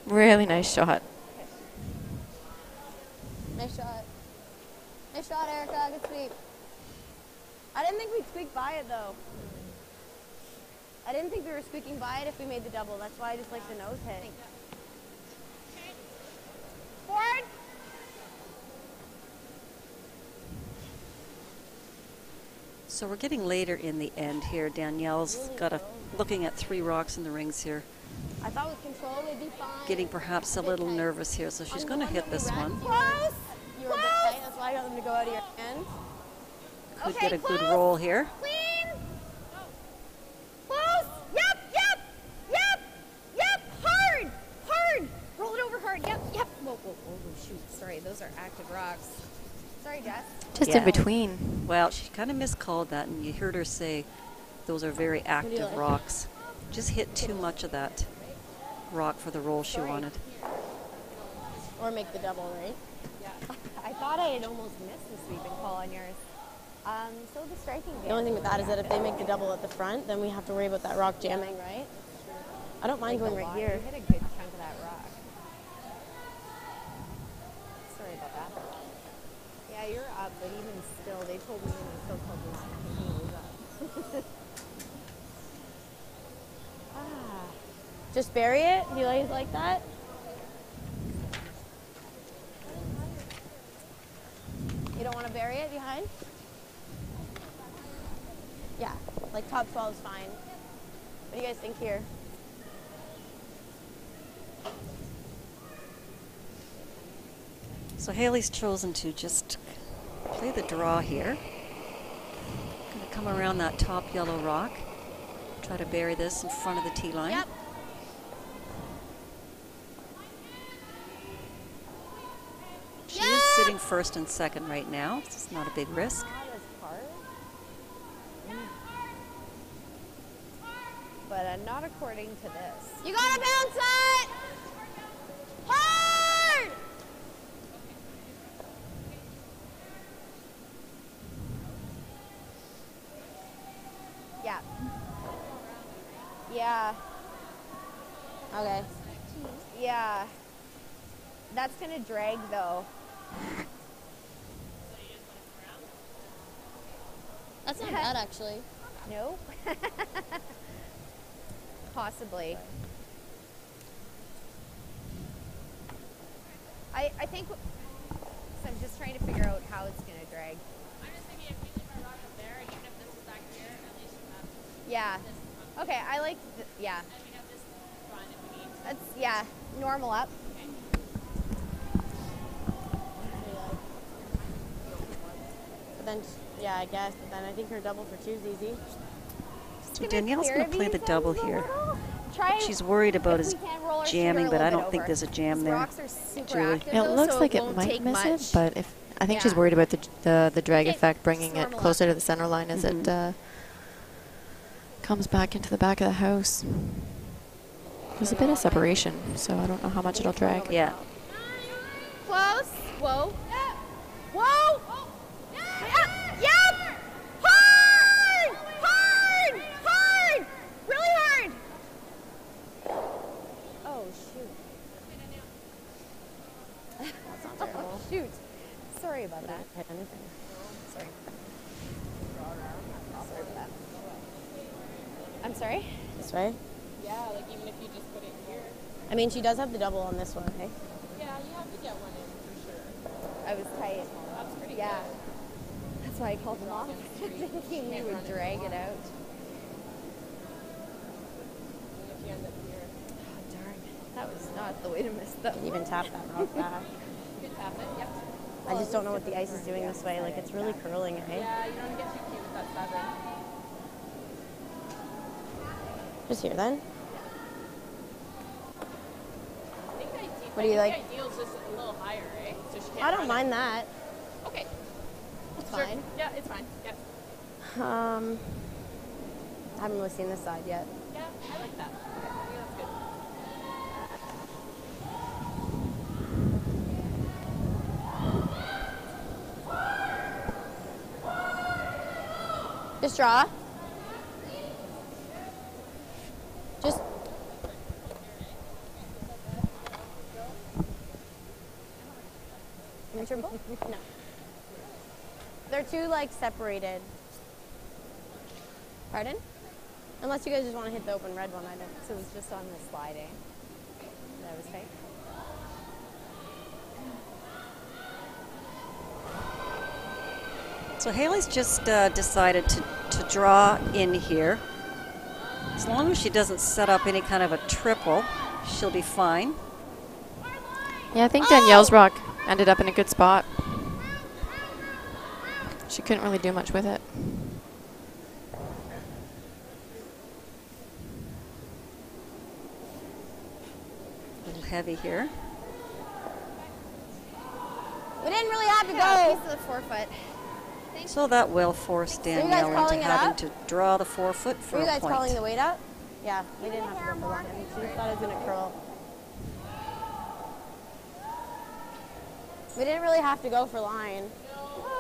Really nice shot. Nice shot. Nice shot, Erica. Good sweep. I didn't think we'd squeak by it, though. I didn't think we were squeaking by it if we made the double. That's why I just like the nose hit. Forward. So we're getting later in the end here. Danielle's got looking at 3 rocks in the rings here. I thought with control we'd be fine. Getting perhaps a little nervous here, so she's going to hit this one. Close. You were a bit tight, that's why I got them to go out of your hand. Could Okay, get a good close. roll here. Clean. Close. Yep. Hard. Roll it over hard. Yep. Whoa, shoot. Sorry, those are active rocks. Sorry, Jess. Just in between. Well, she kind of miscalled that, and you heard her say those are very active rocks. Just hit too much of that rock for the roll she wanted. Or make the double, right? Yeah. I thought I had almost missed the sweeping call on yours. So the striking. The only thing with that is that if they make the double at the front, then we have to worry about that rock jamming, right? I don't mind going right here. You hit a good chunk of that rock. Sorry about that. Yeah, you're up, but even still, they told me when the so-called line, he was up. Just bury it? Do you guys like that? You don't want to bury it behind? Yeah, like top 12 is fine. What do you guys think here? So Haley's chosen to just play the draw here. Going to come around that top yellow rock. Try to bury this in front of the tee line. Yep. She is sitting first and second right now. This is not a big risk. But not according to this. You gotta bounce it! Hard! Yeah. Yeah. Okay. Yeah. That's gonna drag though. That's not bad, actually. No. Possibly. I think, so I'm just trying to figure out how it's going to drag. I'm just thinking if you leave my rock up there, even if this is back here, at least you have Yeah. Okay, I like, yeah. And we have this front if we need to. That's, yeah, normal up. Okay. But then, yeah, I guess. But then I think her double for two is easy. So Danielle's going to play the double here. Try She's worried about his jamming, but I don't think there's a jam there. Rocks are super Julie. active, It though, looks so like it won't might take miss much. it, but if I think she's Yeah. worried about the drag Okay, effect, bringing it normal closer up. to the center line as it comes back into the back of the house. There's a bit of separation, so I don't know how much it'll drag. Yeah. Close. Whoa. Whoa. Yep. Hard. Hard. Hard. Really hard. Oh, shoot. That's not terrible. Oh, shoot. Sorry about that. Hit anything. Sorry. Sorry about that. I'm sorry? This way? Yeah, like even if you just put it here. I mean, she does have the double on this one, hey? Yeah, you have to get one in for sure. I was tight. That's pretty Yeah. That's why I called him off. Thinking we would drag it out. good. If you end up here. Oh, darn. That was not the way to miss that. Can even tap that rock back. You can tap it, yep. I just don't know what the ice is doing this way. Like, it's really curling, eh? Yeah, you don't want to get too cute with that 7. Just here, then. What do you like? The ideal is just a little higher, eh? So she can't I don't run mind that. it. Okay. It's Sure. fine. Yeah, it's fine. Yeah. I haven't really seen this side yet. Yeah, I like that. Okay. I think that's good. Just draw. Just. Triple? No. They're too, like, separated. Pardon? Unless you guys just want to hit the open red one, I don't. So it was just on the sliding. That was fake. So Haley's just decided to draw in here. As long as she doesn't set up any kind of a triple, she'll be fine. Yeah, I think Danielle's rock ended up in a good spot. She couldn't really do much with it. A little heavy here. We didn't really have to Yeah, go. piece of the 4-foot. So that will force you guys Danielle calling into it having up? to draw the 4-foot for Were you a guys point. calling the weight up? Yeah, we didn't have to go for one. She just thought it was going to curl. We didn't really have to go for line.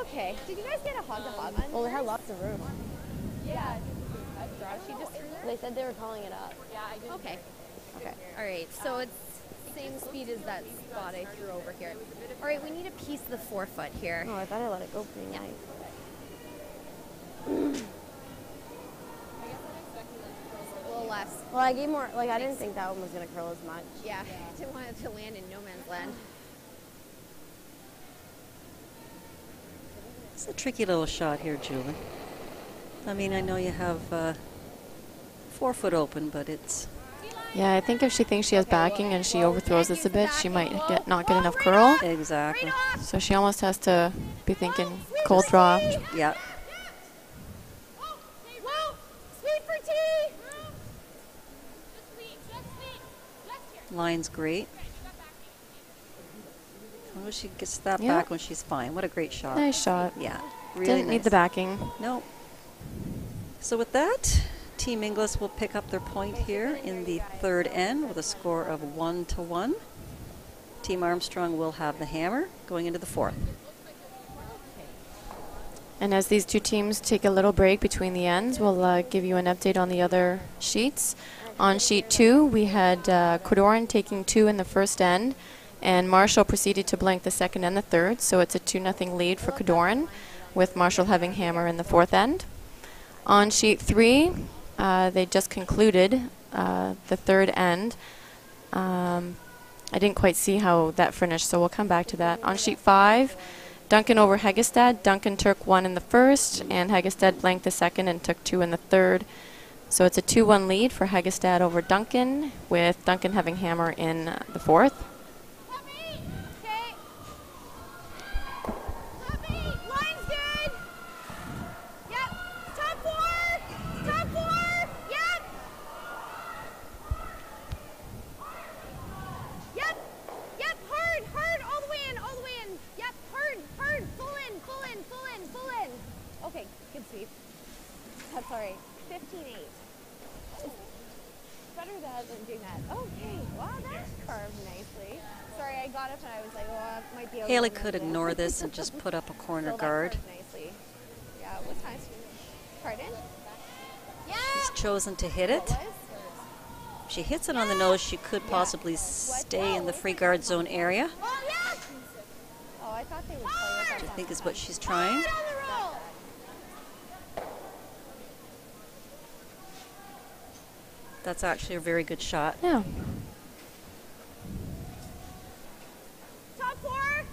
Okay. Did you guys get a hog-to-hog on? Well, they had lots of room. Yeah. She just threw that? They said they were calling it up. Yeah, I did. Okay. Okay. All right. So it's same speed as that spot I threw over here. All right. We need a piece of the forefoot here. Oh, I thought I let it go pretty nice. A little less. Well, I gave more. Like I didn't think that one was gonna curl as much. Yeah. Didn't want it to land in no man's land. It's a tricky little shot here, Julie. I mean, I know you have 4 foot open, but it's... Yeah, I think if she thinks she has backing and she overthrows this a bit, she might not get enough curl. Exactly. So she almost has to be thinking cold draw. Yeah. Sweet for tea! Line's great. I wish she gets that Yeah. back when she's fine. What a great shot. Nice shot. Yeah, really Didn't need nice. the backing. No. So with that, Team Inglis will pick up their point here in the third end with a score of 1-1. Team Armstrong will have the hammer going into the fourth. And as these two teams take a little break between the ends, we'll give you an update on the other sheets. On sheet 2, we had Cordoran taking 2 in the first end, and Marshall proceeded to blank the second and the third, so it's a 2-0 lead for Cordoran, with Marshall having hammer in the fourth end. On sheet 3, they just concluded the third end. I didn't quite see how that finished, so we'll come back to that. On sheet 5, Duncan over Hegestad. Duncan took 1 in the first, and Hegestad blanked the second and took 2 in the third. So it's a 2-1 lead for Hegestad over Duncan, with Duncan having hammer in the fourth. Line's good. Yep. Top 4. Top 4. Yep. Yep. Yep. Hard. Hard. All the way in. All the way in. Yep. Hard. Hard. Full in. Full in. Full in. Full in. Okay. Good sweep. That's all right. 15-8. Better than doing that. Okay. Wow, that's carved nicely. Sorry, I got up and I was like, oh, it might be a Haley little could bit. ignore this and just put up a corner guard. Nicely. Yeah, what time? Pardon? Yeah. She's chosen to hit it. If she hits it on the nose, she could possibly stay in the free guard zone area, Oh, yeah. Oh, I thought they would play with which I that. think is what she's trying. That's actually a very good shot. Yeah. Top 4.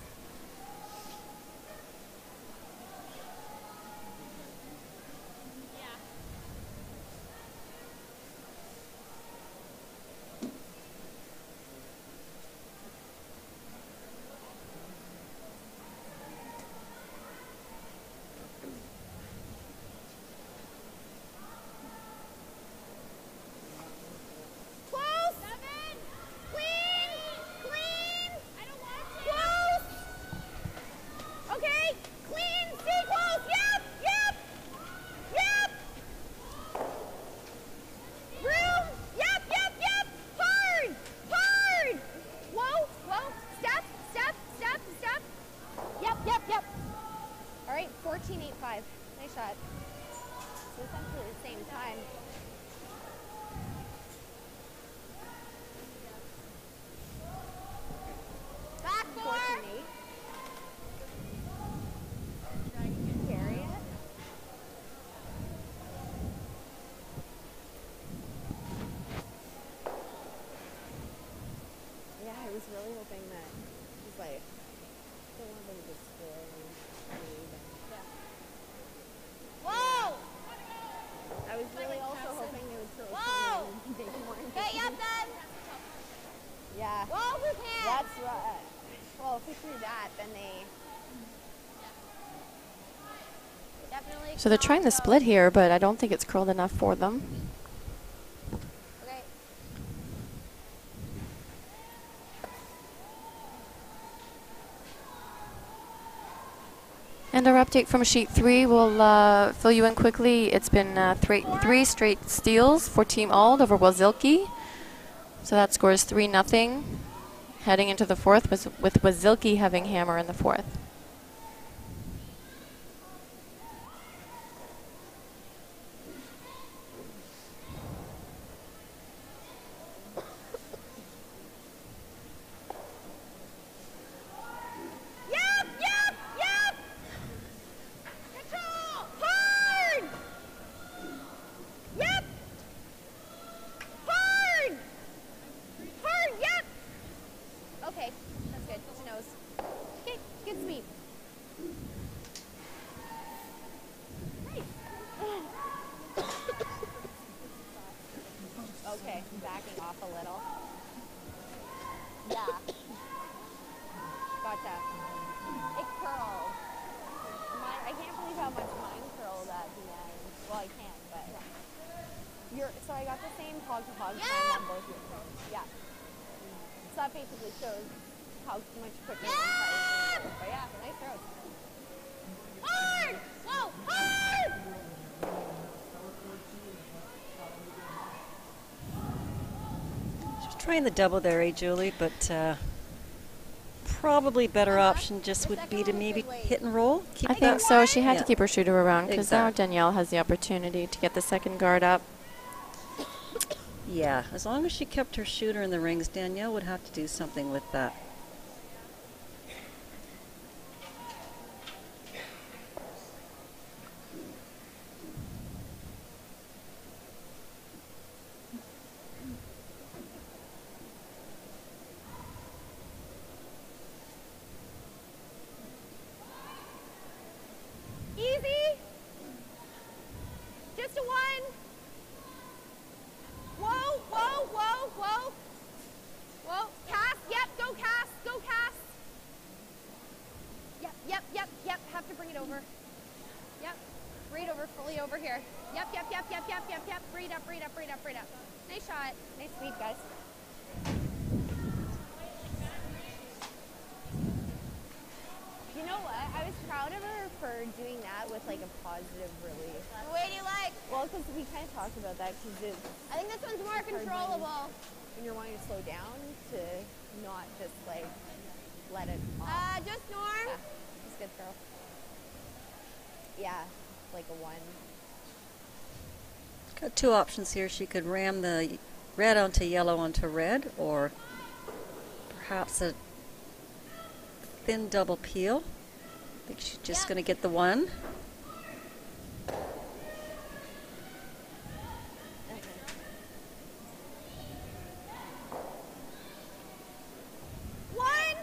So they're trying the split here, but I don't think it's curled enough for them. Okay. And our update from sheet 3 will fill you in quickly. It's been 3 straight steals for Team Ald over Wazilki. So that scores 3-0. Heading into the fourth with Wazilki having hammer in the fourth. So I got the same hog-to-hog time on both your throws. Yeah. So that basically shows how much quicker one side is. But yeah, nice throws. Hard! Whoa, hard! She's trying the double there, Julie, but probably better option just would be to maybe hit and roll. I think so. She had to Yeah. keep her shooter around because now Exactly. Danielle has the opportunity to get the second guard up. Yeah, as long as she kept her shooter in the rings, Danielle would have to do something with that. Easy. Just a one. Whoa, whoa, whoa, whoa. Whoa. Cast. Yep, go cast. Go cast. Yep, yep, yep, yep. Have to bring it over. Yep. Right over, fully over here. Yep, yep, yep, yep, yep, yep, yep. Braid up, braid up, braid up, braid up. Nice shot. Nice sweep, guys. You know what? I was proud of her for doing that with like a positive release. What way do you like? Well, because we kind of talked about that because I think this one's more controllable. when you're wanting to slow down to not just like let it off. Just Norm. Yeah, just good throw. Yeah, like a one. Got two options here. She could ram the red onto yellow onto red, or perhaps a thin double peel. I think she's just going to get the one. One.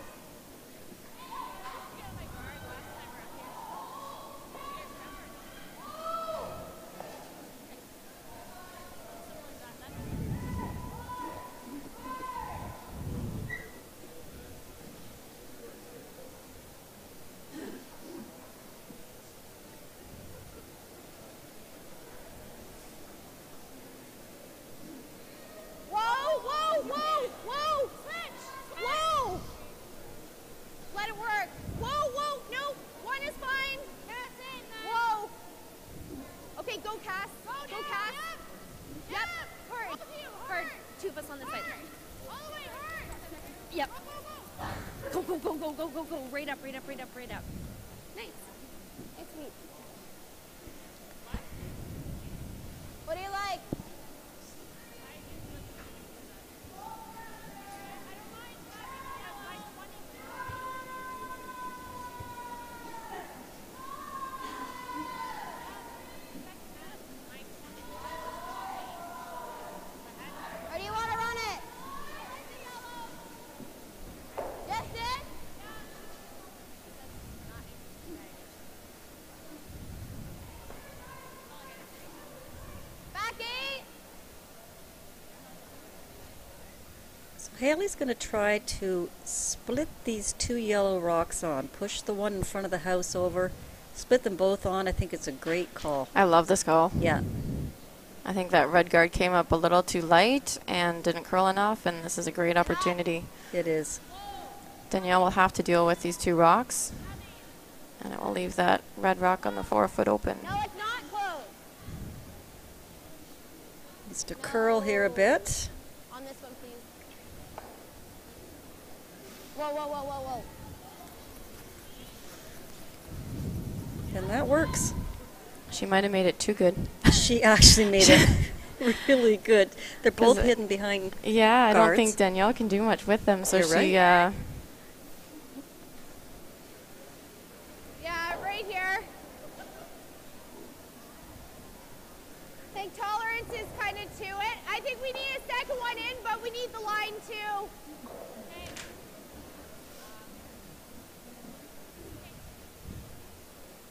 Whoa, whoa, whoa, whoa. Switch. Whoa. Let it work. Whoa, whoa, no. One is fine. Whoa. Okay, go cast. Go cast. Yep. Hard. Hard. Two of us on this side. Yep. Go, go, go, go, go, go, go. Right up, right up, right up, right up. Nice. Nice sweep. What do you like? Or do you want to run it? Just it? Back eight. So Haley's going to try to split these two yellow rocks on. Push the one in front of the house over. Split them both on. I think it's a great call. I love this call. Yeah. I think that red guard came up a little too light and didn't curl enough, and this is a great opportunity. It is. Danielle will have to deal with these two rocks, and it will leave that red rock on the 4 foot open. No, it's not closed. Needs to curl here a bit. On this one, please. Whoa, whoa, whoa, whoa, whoa. And that works. She might have made it too good. She actually made it really good. They're both it- hidden behind Yeah, I don't guards. think Danielle can do much with them, so You're she Yeah, right here. I think tolerance is kind of to it. I think we need a second one in, but we need the line too.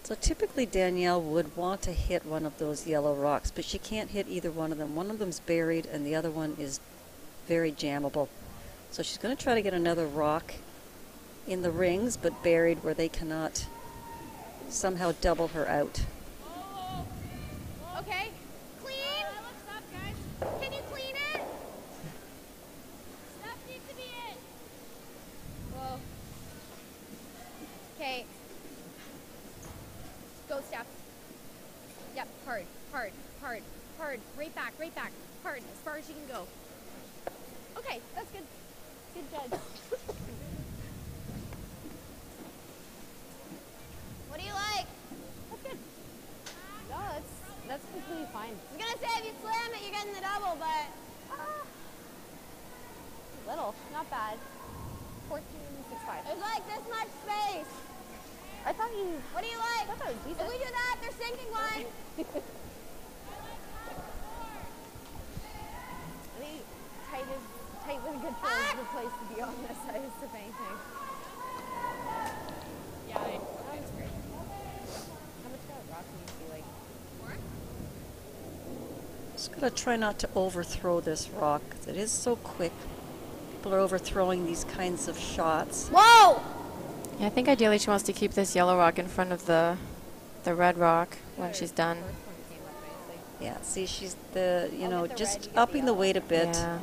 So typically Danielle would want to hit one of those yellow rocks, but she can't hit either one of them. One of them's buried and the other one is very jammable. So she's going to try to get another rock in the rings, but buried where they cannot somehow double her out. Okay, clean. hard, hard, hard, hard. Right back, hard, as far as you can go. Okay, that's good. Good judge. What do you like? That's good. No, that's completely fine. I was gonna say if you slam it, you're getting the double, but little, not bad. 14.65. There's like this much space. I thought you. What do you like? I thought that was decent. If we do that, they're sinking one. I think tight with a good throw is the place to be on this ice, if anything. Yeah, that was great. How much rock do you see, like? More? Just gotta try not to overthrow this rock, 'cause it is so quick. People are overthrowing these kinds of shots. Whoa! Yeah, I think ideally she wants to keep this yellow rock in front of the red rock when she's done. Yeah, see, she's just upping the weight a bit. Yeah.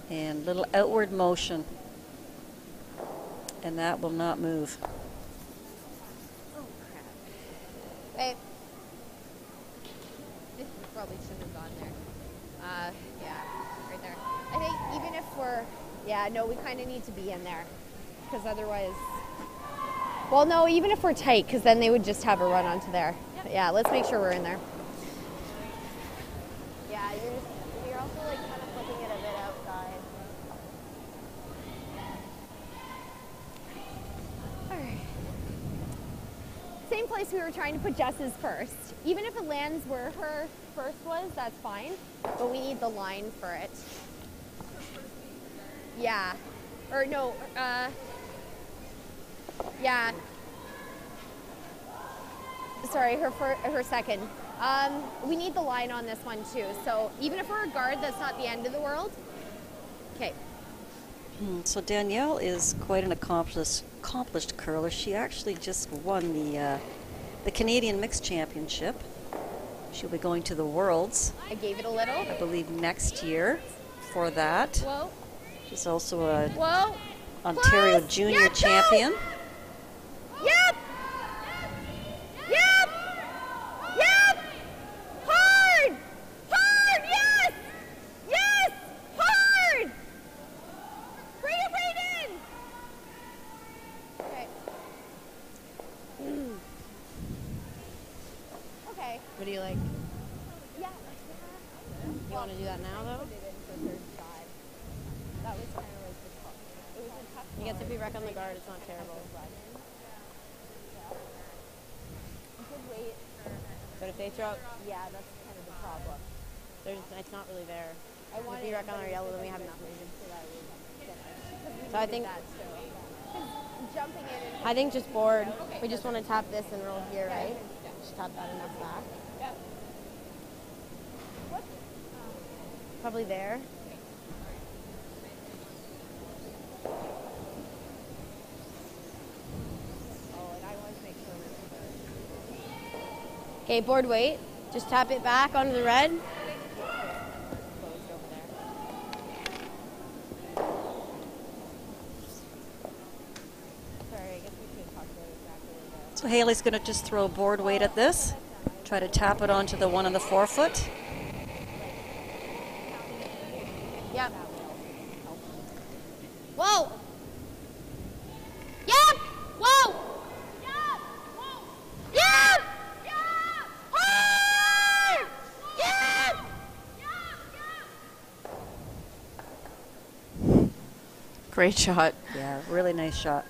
And little outward motion. And that will not move. Oh, crap. Babe. This probably shouldn't have gone there. Yeah, right there. I think even if we kind of need to be in there. Because otherwise, well, no, even if we're tight, because then they would just have a run onto there. Yep. Yeah, let's make sure we're in there. Yeah, you're also like kind of flipping it a bit outside. All right. Same place we were trying to put Jess's first. Even if it lands where her first was, that's fine. But we need the line for it. Yeah. Or no, yeah. Sorry, her second. We need the line on this one too. So even if we're a guard, that's not the end of the world. Okay. So Danielle is quite an accomplished curler. She actually just won the Canadian Mixed Championship. She'll be going to the Worlds. I gave it a little. I believe next year for that. Whoa. She's also a Ontario Junior champion. Yep! Yep! Yep! Hard! Hard! Yes! Yes! Hard! Bring it right in! Okay. Okay. What do you like? Yeah. You want to do that now, though? That was kind of like the top. It was a tough. You get to be wreck on the guard. It's not terrible. But if they throw, yeah, that's kind of the problem. It's not really there. If we wreck on our yellow, then we have nothing. So I think. I think just board. We just want to tap this and roll here, right? Just tap that enough back. Probably there. Okay, board weight. Just tap it back onto the red. So Haley's going to just throw board weight at this. Try to tap it onto the one on the forefoot. Yep. Whoa! Yep! Whoa! Yep! Yep! Hard! Yep! Great shot. Yeah, really nice shot.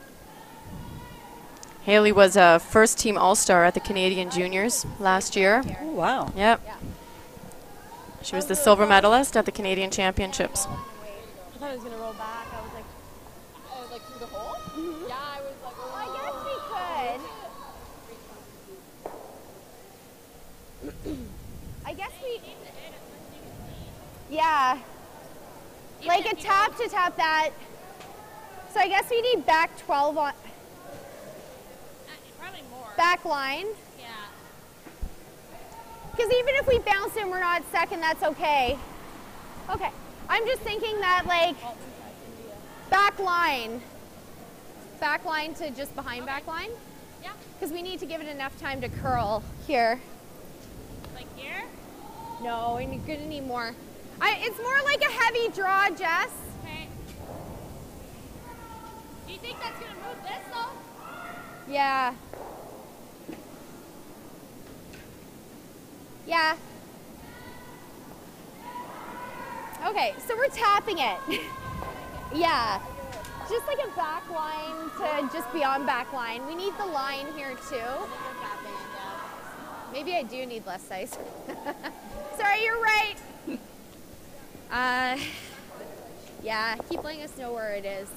Haley was a first-team All-Star at the Canadian Juniors last year. Oh, wow. Yep. She was the silver medalist at the Canadian Championships. I thought it was going to roll back. I was like through the hole? Mm-hmm. Yeah, I was like, oh. I guess we could. Yeah. Like a tap to tap that. So I guess we need back 12 on. Probably more. Back line. Yeah. Because even if we bounce and we're not second, that's okay. Okay. I'm just thinking that, like, back line to just behind back line. Yeah. Because we need to give it enough time to curl here. Like here? No, and you're gonna need more. It's more like a heavy draw, Jess. Okay. Do you think that's gonna move this though? Yeah. Yeah. Okay, so we're tapping it. Yeah. Just like a back line to just beyond back line. We need the line here too. Maybe I do need less ice. Sorry, you're right. Yeah, keep letting us know where it is.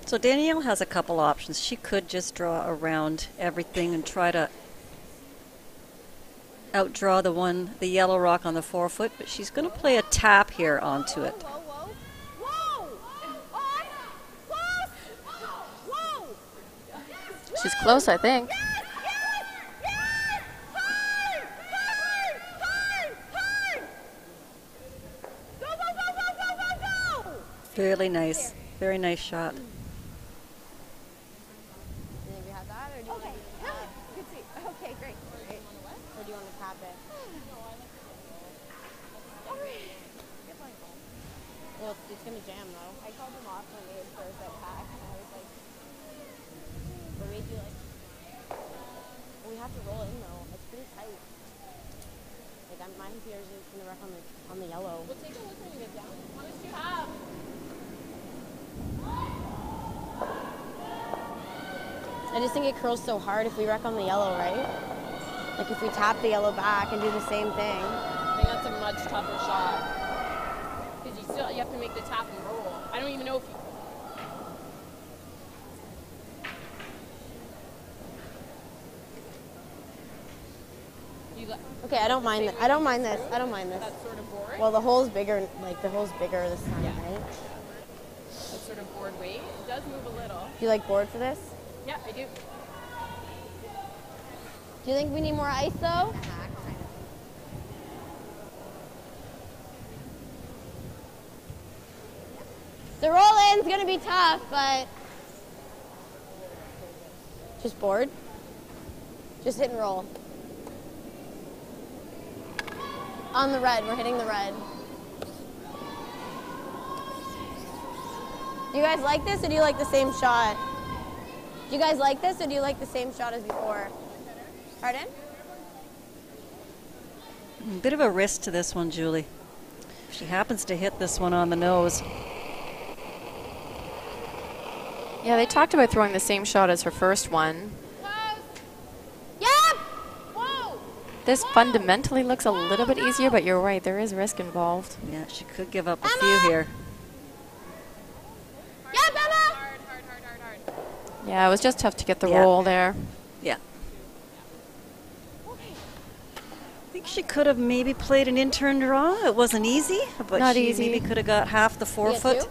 So Danielle has a couple options. She could just draw around everything and try to outdraw the yellow rock on the 4-foot, but she's going to play a tap here onto it. Whoa, whoa, whoa! Whoa! Off! Close! Whoa! She's close, I think. Yes! Hard! Hard! Hard! Go, go, go, go, go, go, go! Really nice. Very nice shot. Okay. Good see. Okay, great. Or do you want to tap it? Well, it's going to jam, though. I called him off when they first at pack, and I was like, what made you like, we have to roll in, though. It's pretty tight. Like, my fears is going to wreck on the yellow. We'll take a look when we get down. How much do you have? I just think it curls so hard if we wreck on the yellow, right? Like if we tap the yellow back and do the same thing. I think that's a much tougher shot. Because you have to make the tap and roll. I don't even know if you Okay, I don't mind. I don't mind this. I don't mind this. That's sort of bored. Well, the hole's bigger. Like the hole's bigger this time, Yeah. right? That's sort of board weight. It does move a little. Do you like board for this? Yeah, I do. Do you think we need more ice though? The roll-in's gonna be tough, but just board. Just hit and roll. On the red, we're hitting the red. Do you guys like this or do you like the same shot? Do you guys like this or do you like the same shot as before? Pardon? Bit of a risk to this one, Julie. If she happens to hit this one on the nose. Yeah, they talked about throwing the same shot as her first one. Yep! Whoa! This fundamentally looks a little bit easier, but you're right, there is risk involved. Yeah, she could give up a few here. Yep, Emma! Hard, hard, hard, hard, hard. Yeah, it was just tough to get the Yeah. roll there. Yeah. I think she could have maybe played an in-turn draw. It wasn't easy, but Not she easy. maybe could have got half the 4-foot. Yeah,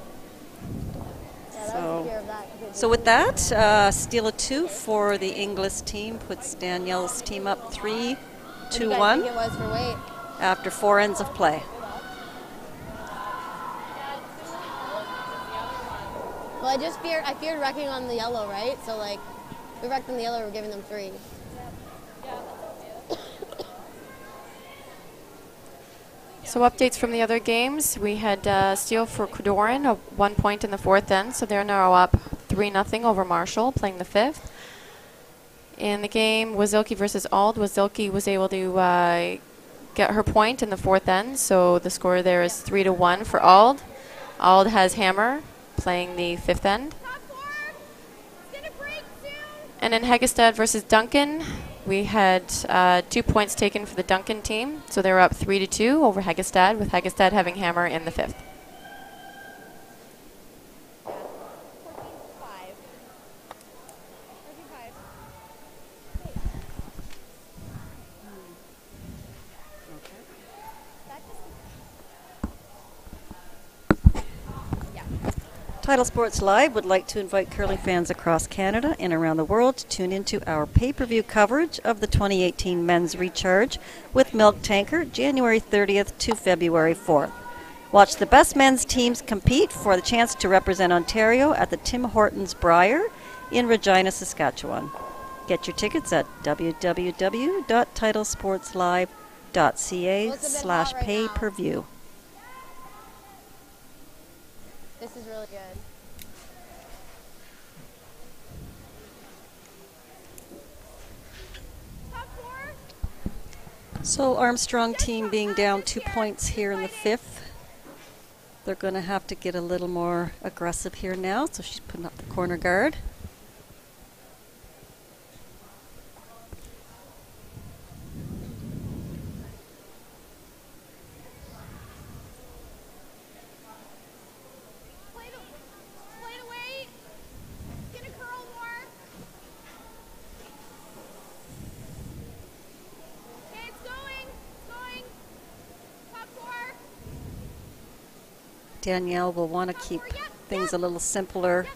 that was fear of that. So with that, steal a 2 for the Inglis team puts Danielle's team up 3-2-1 What do you guys think it was for weight? after 4 ends of play. Well, I feared wrecking on the yellow, right? So like, we wrecked on the yellow, we're giving them 3. So updates from the other games. We had steal for Codoran, 1 point in the 4th end, so they're now up 3-0 over Marshall, playing the 5th. In the game, Wazilki versus Ald, Wazilki was able to get her point in the 4th end, so the score there is 3-1 for Ald. Ald has Hammer, playing the 5th end. And in Hegestad versus Duncan, we had 2 points taken for the Duncan team, so they were up 3-2 over Hegestad, with Hegestad having Hammer in the 5th. Title Sports Live would like to invite curling fans across Canada and around the world to tune into our pay-per-view coverage of the 2018 Men's Recharge with Milk Tanker, January 30th to February 4th. Watch the best men's teams compete for the chance to represent Ontario at the Tim Hortons Brier in Regina, Saskatchewan. Get your tickets at www.titlesportslive.ca/pay-per-view. This is really good. So Armstrong team being down 2 points here in the 5th. They're going to have to get a little more aggressive here now. So she's putting up the corner guard. Danielle will want to keep things a little simpler.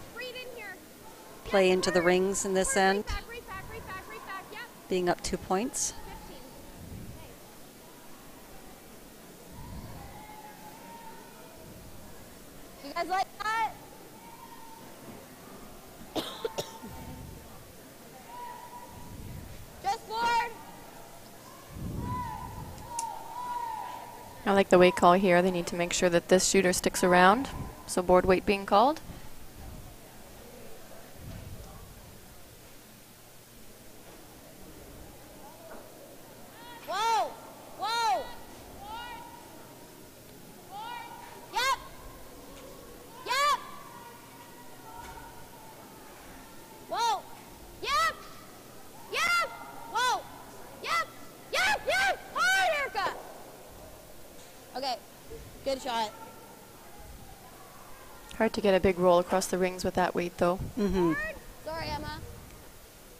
Play into the rings in this end. Being up 2 points. You guys like that? Just forward. I like the weight call here. They need to make sure that this shooter sticks around. So board weight being called. Whoa! Whoa! Yep! Yep! Whoa! Yep! Yep! Whoa! Yep! Yep! Yep! Hard, Erica! Okay, good shot. Hard to get a big roll across the rings with that weight, though. Mm-hmm. Sorry, Emma.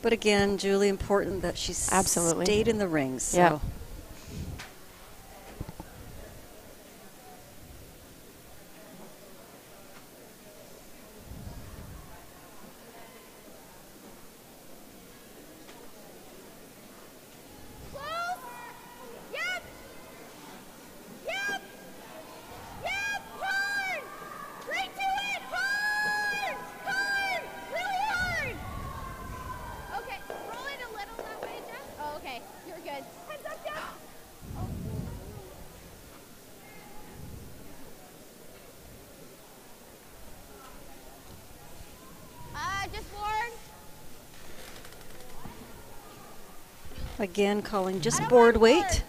But again, Julie, important that she's absolutely stayed in the rings. So. Yeah. Again, calling just board weight.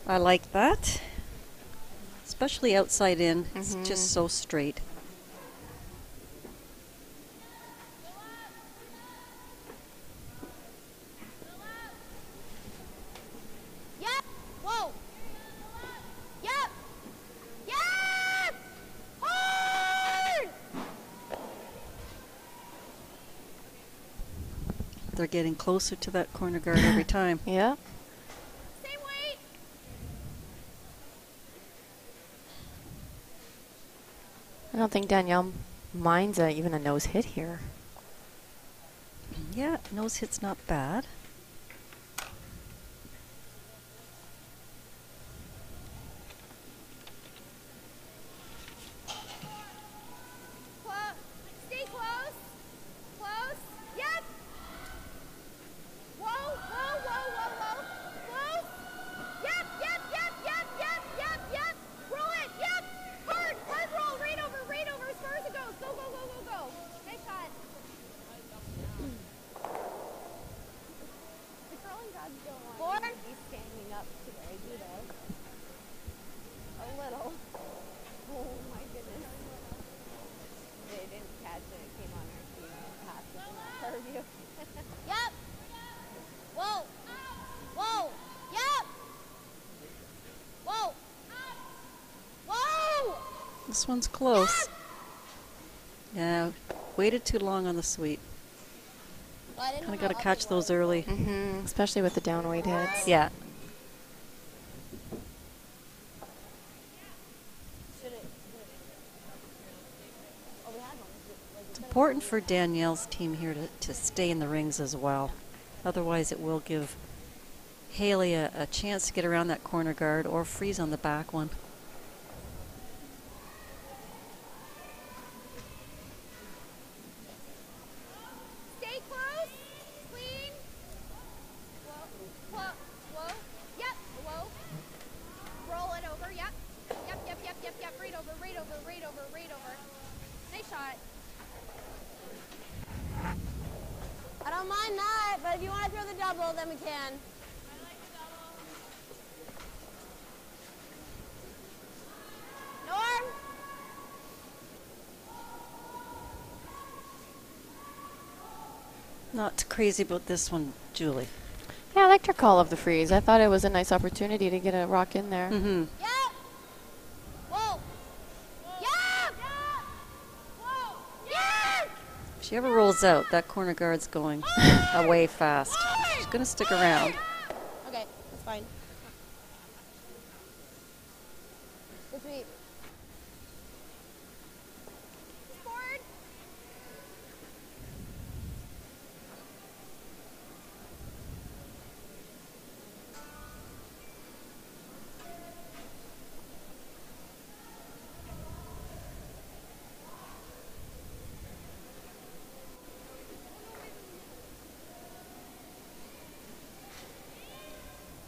I like that. Especially outside in. It's just so straight. Yep! Whoa! Yep! Yep! Hard! They're getting closer to that corner guard every time. Yeah. Same weight. I don't think Danielle minds even a nose hit here. Yeah, nose hit's not bad. Stay close. Close. Yep. Whoa, whoa, whoa, whoa, whoa. Close. Yep, yep, yep, yep, yep, yep, yep. Roll it. Yep. Hard, hard roll. Right over as far as it goes. Go, go, go, go, go. Nice shot. The curling gods don't want to be standing up today, do they? A little. Oh my goodness. They didn't catch it. It came on our team and passed it in that purview. Yep. Whoa. Whoa. Yep. Whoa. Whoa. This one's close. Yeah, waited too long on the sweep. Kind of got to catch those early. Especially with the down weight hits. Yeah. It's important for Danielle's team here to stay in the rings as well. Otherwise, it will give Haley a chance to get around that corner guard or freeze on the back one. Stay close. don't mind that, but if you want to throw the double, then we can. Norm? Not crazy about this one, Julie. Yeah, I liked her call of the freeze. I thought it was a nice opportunity to get a rock in there. Mm-hmm. Yep. Whoa. Yep. Whoa. Yep. If she ever rolls out, that corner guard's going away fast. She's going to stick around. Okay, that's fine. Good sweep. Forward.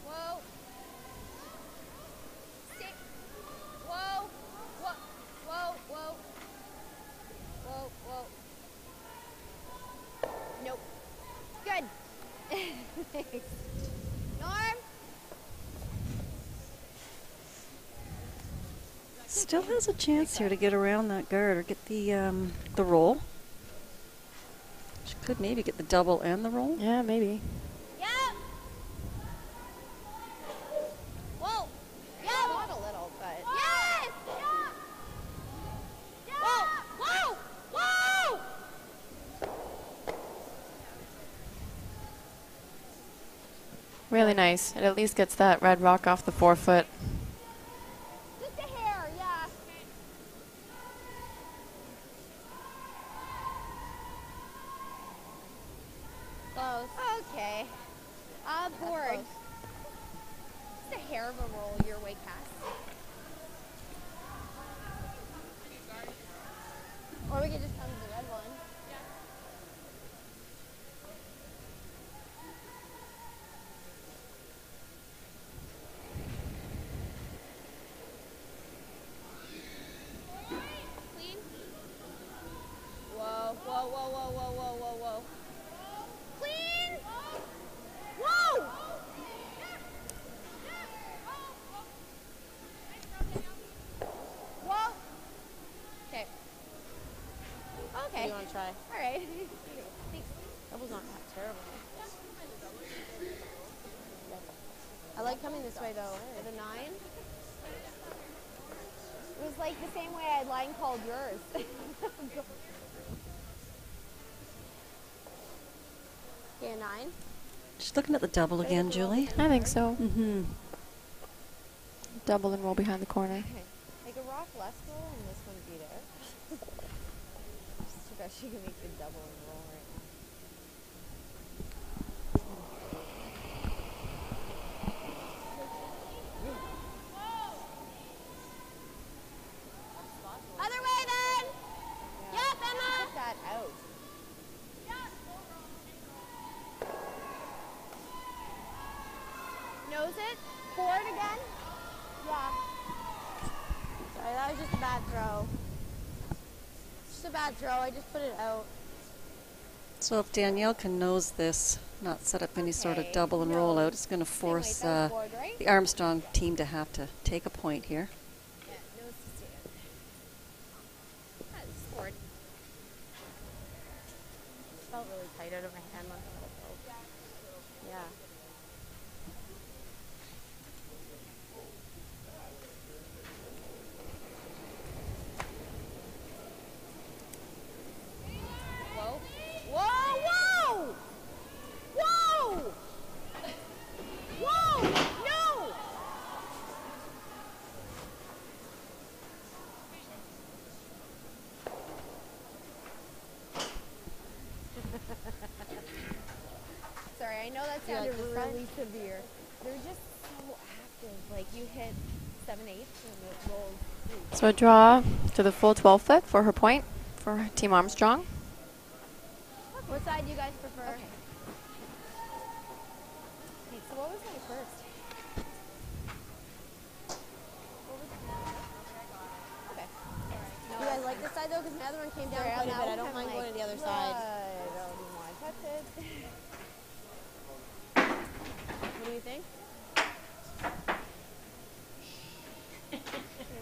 Whoa. Stick. Whoa. Whoa. Whoa. Whoa. Whoa. Whoa. Nope. Good. Thanks. Norm? Still has a chance here to get around that guard or get the roll. She could maybe get the double and the roll. Yeah, maybe. Yep. Whoa. Yep. Not a little, but. Yes. Yep. Whoa. Whoa. Whoa. Really nice. It at least gets that red rock off the forefoot. Just a hair, yeah. Close. Okay. Board. Just a hair of a roll your way past. Or we could just come to the red one. Clean. Whoa, whoa, whoa, whoa, whoa, whoa, whoa, whoa. Clean. Whoa. Whoa. Okay. Okay. You want to try? All right. Thanks. That was not that terrible. I like coming this way though. At a 9. It was like the same way I line called yours. Okay, a 9. She's looking at the double again, Julie. I think so. Mm-hmm. Double and roll behind the corner. Okay. Like a rock less roll and this one be there. Just too bad she can make the double and roll right now. Other way then! Yeah. Yep, Emma! Put that out. Nose it. Forward again. Yeah. Sorry, that was just a bad throw. Just a bad throw. I just put it out. So if Danielle can nose this, not set up any sort of double and roll out, it's going to force Same way, forward, right? the Armstrong team to have to take a point here. Yeah, nose to stand. That's forward. Felt really tight out of my hand. Yeah. Whoa. Whoa, whoa! Whoa! Whoa! No! Sorry, I know that sounded really severe. They're just so active. Like you hit 7/8 and it rolls through. So a draw to the full 12 foot for her point for Team Armstrong. What side do you guys prefer? Okay. Wait, so what was my first? Okay. You guys like this side though? Because my other one came down Sorry, quite a now bit. I don't I'm mind like, going to the other side. I don't even want to touch it. What do you think? Is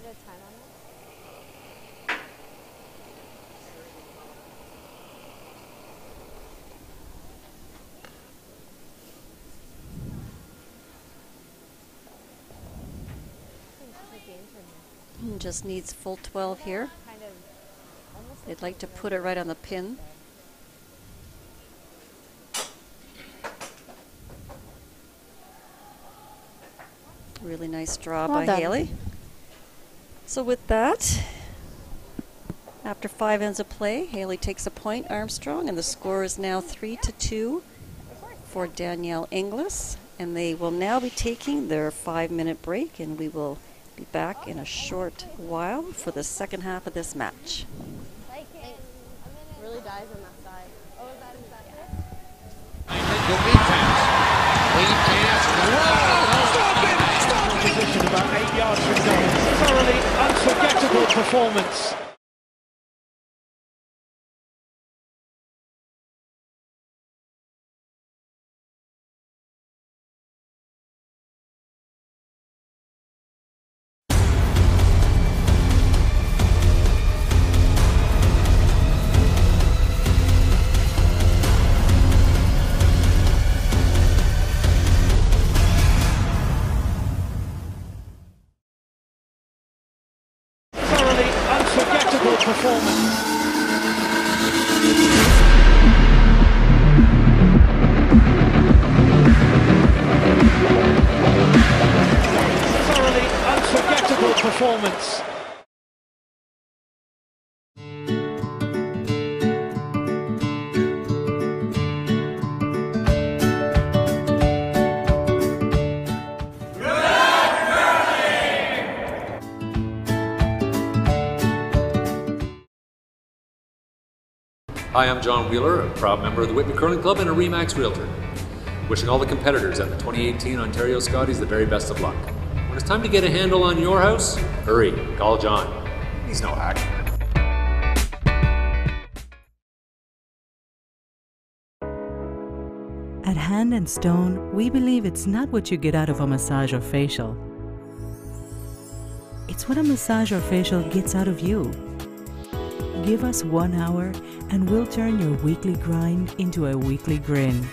there a time on this? Just needs full 12 here. They'd like to put it right on the pin. Really nice draw by Haley. So with that, after 5 ends of play, Haley takes a point, Armstrong, and the score is now 3-2 for Danielle Inglis. And they will now be taking their 5-minute break, and we will be back in a short while for the second half of this match. It really dies on that side. Oh, is that it? Good defense. Lead pass. Stop it! Position about 8 yards from goal. Thoroughly unforgettable performance. Unforgettable performance. Thoroughly unforgettable performance. Hi, I'm John Wheeler, a proud member of the Whitby Curling Club and a RE/MAX Realtor. Wishing all the competitors at the 2018 Ontario Scotties the very best of luck. When it's time to get a handle on your house, hurry, call John. He's no hack. At Hand and Stone, we believe it's not what you get out of a massage or facial. It's what a massage or facial gets out of you. Give us 1 hour and we'll turn your weekly grind into a weekly grin.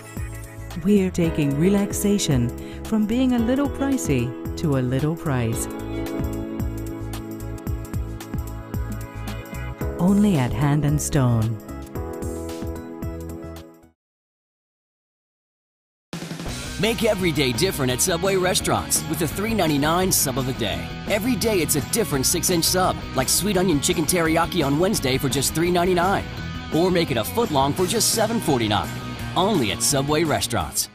We're taking relaxation from being a little pricey to a little price. Only at Hand and Stone. Make every day different at Subway restaurants with the $3.99 sub of the day. Every day it's a different 6-inch sub, like sweet onion chicken teriyaki on Wednesday for just $3.99. Or make it a foot long for just $7.49. Only at Subway restaurants.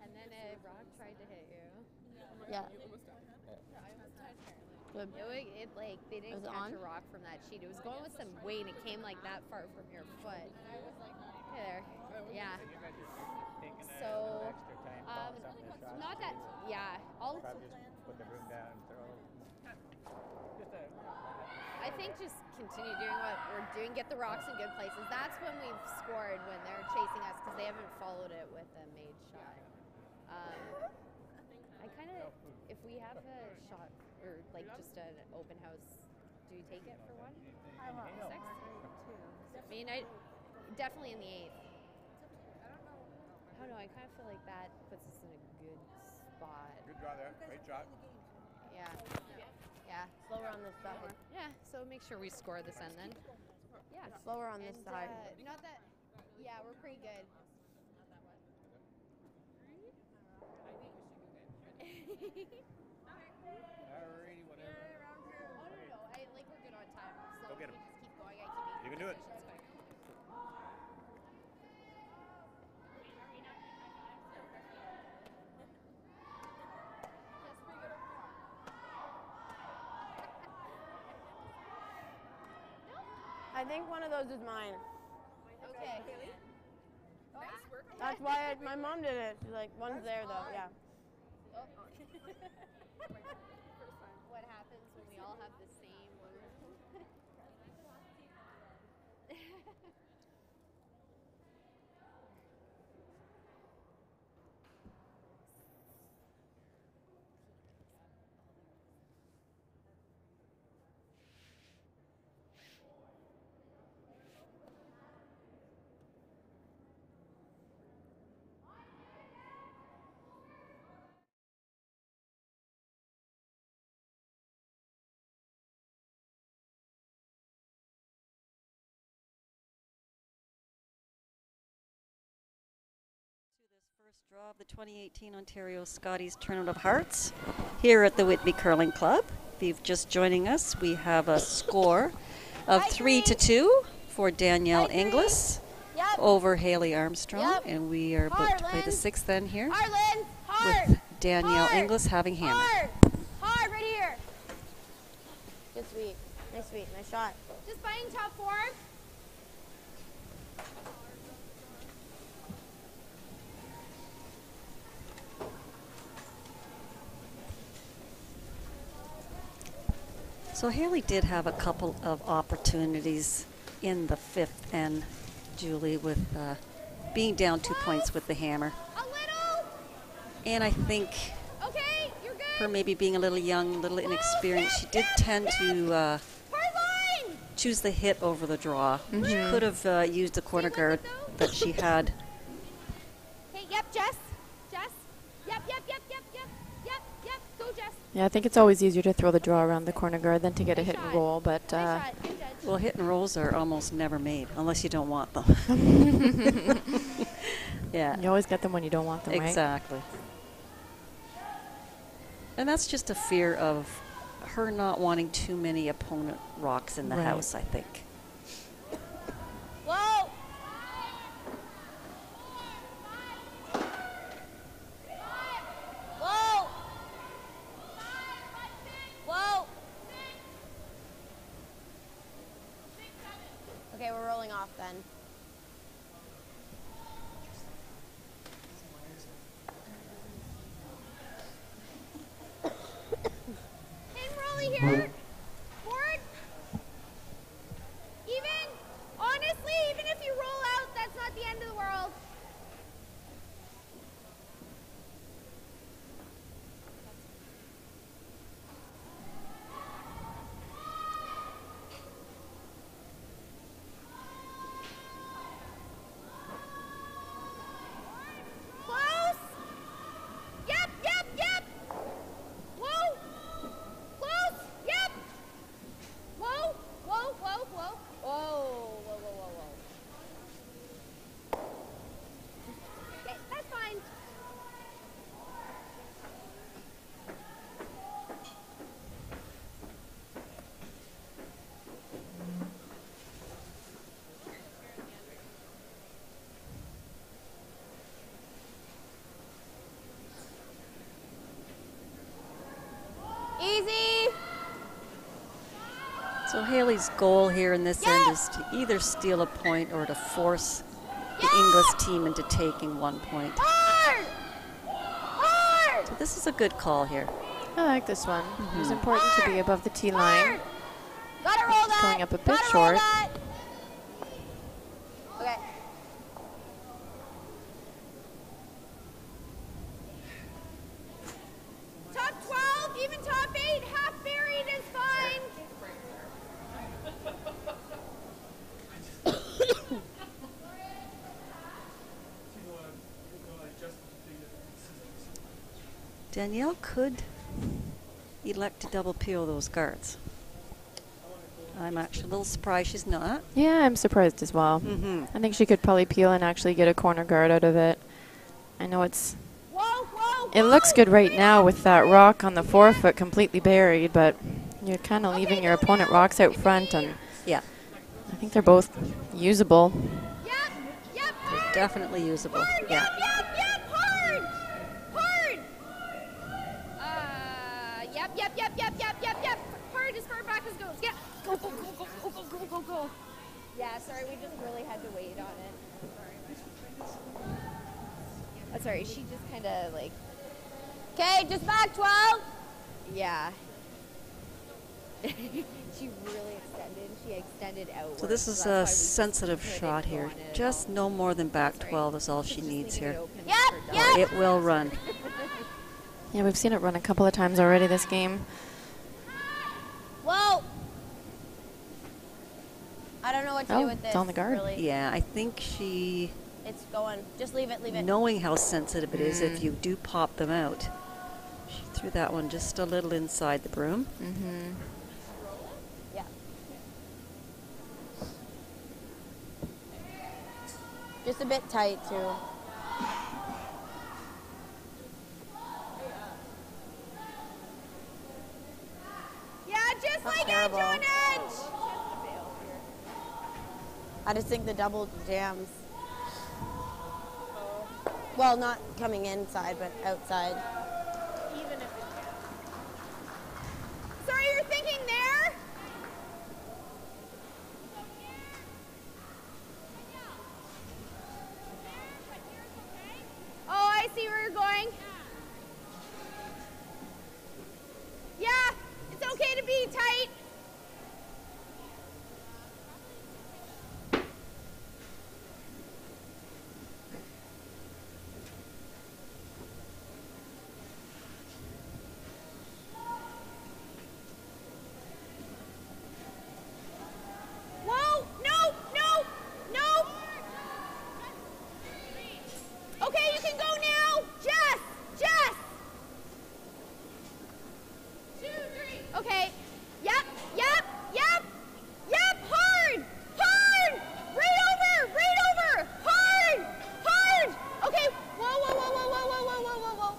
And then a rock tried to hit you. Yeah. Good. It like they didn't catch a rock from that sheet. It was going with some weight and it came like that far from your foot. There. Yeah. So not that I'll put the broom down and throw. I think just continue doing what we're doing, get the rocks in good places. That's when we've scored, when they're chasing us, because they haven't followed it with a made shot. I kind of, if we have a shot, or like just an open house, do you take it for one? I want 6 or 2. I mean, definitely in the 8th. I don't know, I kind of feel like that puts us in a good spot. Good draw there, great shot. Yeah. Yeah. Slower on this side. Yeah, so make sure we score this end then. Yeah. It's slower on this side. Not that. Yeah, we're pretty good. Alrighty, whatever. Oh, no. We're good on time. So Go get him. Just keep going. I keep making You can do it. positions quick. I think one of those is mine. Okay. Haley? Nice work. That's why my mom did it. She's like, one's there though, yeah. Oh. What happens when we all have the same move? First draw of the 2018 Ontario Scotties Tournament of Hearts here at the Whitby Curling Club. If you're just joining us, we have a score of 3-2 for Danielle Inglis over Haley Armstrong, and we are about to play the sixth end here with Danielle Inglis having hammer. Hard right here. Good sweep. Nice sweep. Nice shot. Just fighting top four. So Haley did have a couple of opportunities in the fifth end, Julie, with being down 2 points with the hammer. A little. And I think her maybe being a little young, a little inexperienced, she did tend to choose the hit over the draw. Mm-hmm. She could have used the corner guard that she had. Hey, yep, Jess. Jess. Yep. Go, Jess. Yeah, I think it's always easier to throw the draw around the corner guard than to get a hit and roll, but well, hit and rolls are almost never made unless you don't want them. Yeah. You always get them when you don't want them, right? Exactly. And that's just a fear of her not wanting too many opponent rocks in the house, I think. Whoa. Whoa. Whoa. Okay, we're rolling off then. Here. Forward. Even. Honestly, even if you roll out, that's not the end of the world. Close. Yep. Whoa. Close. Yep. Whoa. Okay, that's fine. Easy. So Haley's goal here in this end is to either steal a point or to force the Inglis team into taking 1 point. So this is a good call here. I like this one. It's important to be above the tee line. Gotta roll that. Going up a bit short. Okay. Top 12, even top 8, half buried is fine. Danielle could elect to double peel those guards. I'm actually a little surprised she's not. Yeah, I'm surprised as well. I think she could probably peel and actually get a corner guard out of it. I know it looks good right now with that rock on the forefoot completely buried, but you're kind of leaving your opponent rocks out front, and yeah, I think they're both usable. They're definitely usable. Yeah. Yep. Hard as far back as goes. Yeah. Go. Yeah, sorry, we just really had to wait on it. Oh, sorry, she just kind of like. Okay, just back 12. Yeah. She really extended. She extended out. So this is a sensitive shot here. Just no more than back 12 is all she needs here. Yep. It will run. Yeah, we've seen it run a couple of times already this game. Whoa. I don't know what to do with this. It's on the guard. Really. Yeah, I think she... It's going. Just leave it. Knowing how sensitive it is if you do pop them out. She threw that one just a little inside the broom. Yeah. Just a bit tight, too. Yeah, just That's like terrible. edge on edge. I just think the double jams. Well, not coming inside, but outside. Sorry, you're thinking there? Oh, I see where you're going. Yeah, it's okay to be tight. Whoa, no. Okay, you can go now. Jess. 2, 3. Okay. Yep. Hard. Right over. Hard. Okay. Whoa.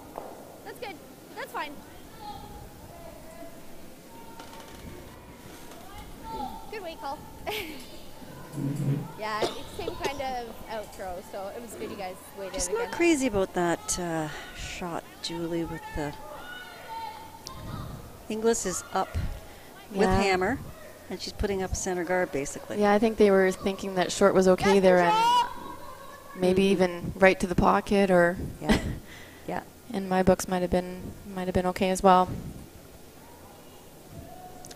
That's good. That's fine. Good weight call. Yeah, it's the same kind of outro, so it was good you guys waited Just again. not crazy about that shot, Julie, with the... Inglis is up with hammer, and she's putting up center guard, basically. Yeah, I think they were thinking that short was okay there, and maybe even right to the pocket, or Yeah. in my books might have been okay as well.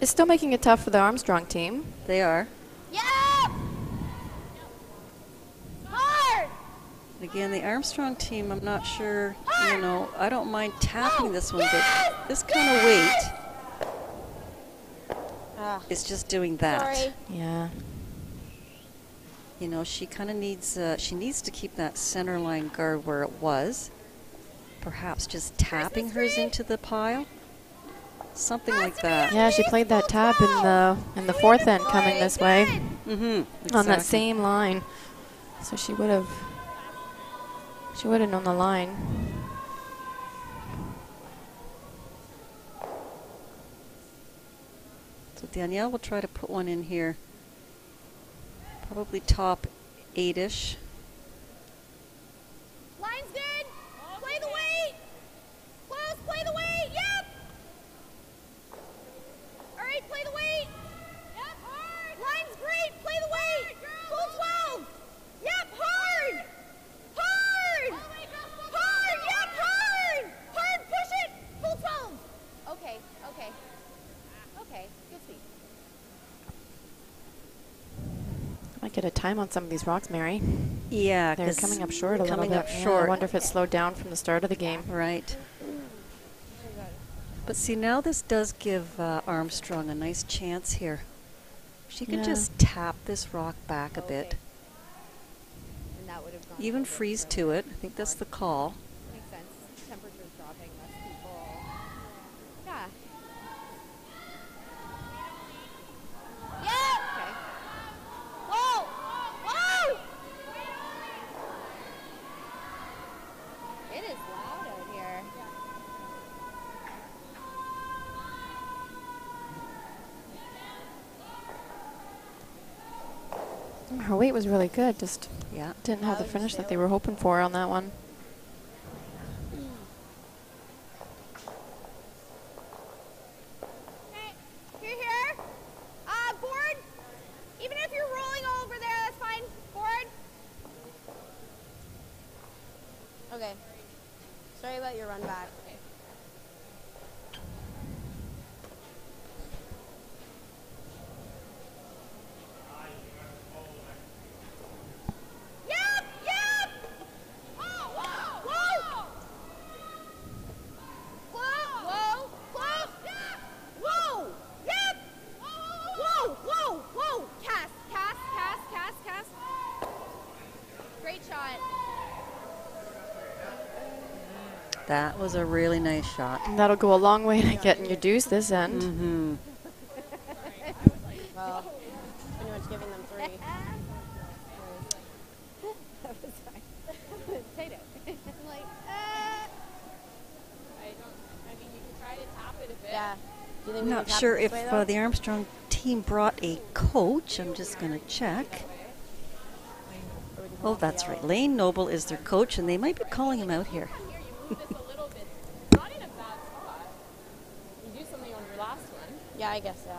It's still making it tough for the Armstrong team. They are. Yeah! Hard! And again, the Armstrong team, I'm not sure, I don't mind tapping this one, but this kind of weight is just doing that. Sorry. Yeah. She kind of needs, she needs to keep that center line guard where it was. Perhaps just tapping hers into the pile. Something like that. Yeah, she played that tap in the fourth end coming this way. Exactly. On that same line. So she would have known the line. So Danielle will try to put one in here. Probably top 8-ish. Line's good. Play the weight. Close, play the weight. Yep. All right, play the weight. Yep, hard. Line's great. Play the weight. Full 12. Yep, hard. Hard. Hard. Yep, hard. Hard, push it. Full 12. Okay. Good sweep. Might get a time on some of these rocks, Mary. Yeah, they're coming up short a little bit. Yeah, I wonder if it slowed down from the start of the game. Right. But see, now this does give Armstrong a nice chance here. She can just tap this rock back a bit. And that would have gone Even freeze to it. I think that's the call. Makes sense. Temperature's dropping, less people. Yeah. It is loud out here. Her weight was really good, just didn't have the was finish just that they were hoping for on that one. Okay, here. Board. Even if you're rolling over there, that's fine. Board. Okay. Sorry about your run back. Yep. Oh, whoa. Whoa. Whoa. Yep. Whoa. Cast. Great shot. That was a really nice shot. And that'll go a long way to getting your deuce this end. Mm-hmm. Well, pretty much giving them 3. That was fine. Potato. I'm like, I mean, you can try to tap it a bit. Yeah. Do you think I'm we not can tap sure it this if way, though? the Armstrong team brought a coach. I'm just going to check. Oh, that's right. Lane Noble is their coach, and they might be calling him out here. Move this a little bit. Not in a bad spot. You do something on your last one. Yeah, I guess, yeah.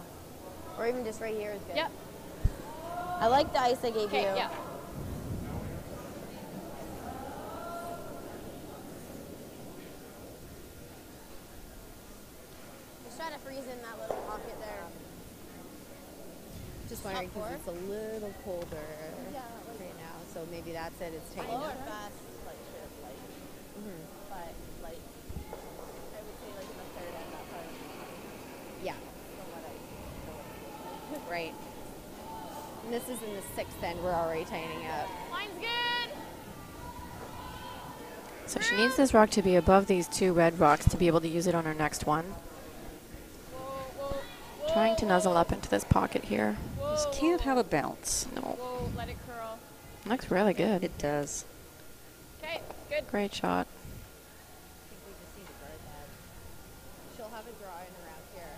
Or even just right here is good. Yep. I like the ice I gave you. Okay, yeah. Just try to freeze in that little pocket there. just wondering because it's a little colder right now, so maybe that's it. It's taking Lower up. fast. But, like, I would say, like, in the third end, that part Yeah. from what I know. Right. And this is in the 6th end. We're already tightening up. Line's good. So she needs this rock to be above these 2 red rocks to be able to use it on her next one. Trying to nuzzle up into this pocket here. Just can't have a bounce. No. Whoa, let it curl. Looks really good. It does. Okay, good. Great shot. I think we just need to guard that. She'll have a draw in around here.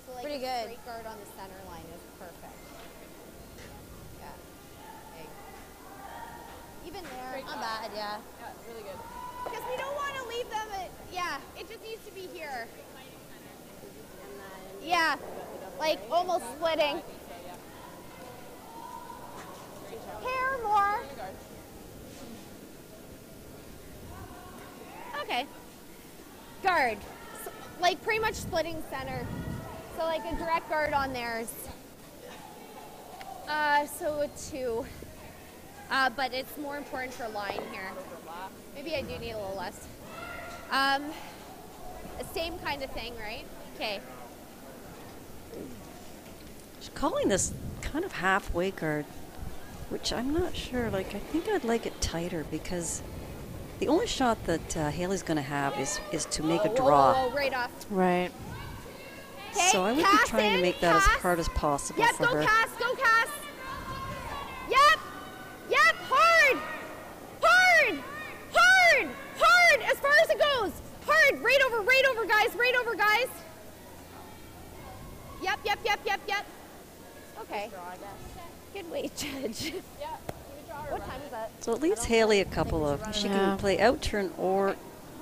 So like Pretty a good. straight guard on the center line is perfect. Yeah. Okay. Even there. Great Not shot. bad, yeah. Yeah, really good. Because we don't want to leave them at, it just needs to be here. Yeah, like almost splitting. Hair more. Okay. Guard. So, like pretty much splitting center. So like a direct guard on theirs. So a 2. But it's more important for line here. Maybe I do need a little less. Same kind of thing, right? Okay. She's calling this kind of halfway guard, which I'm not sure. Like, I think I'd like it tighter because the only shot that Haley's going to have is to make a draw. Whoa, right off. Right. So I would be trying to make that as hard as possible Yep, for go her. cast, go cast. Yep, hard. As far as it goes. Hard, right over, guys. Yep. Okay. Good weight, Judge. What time is that? So it leaves Haley a couple of, she can play out turn or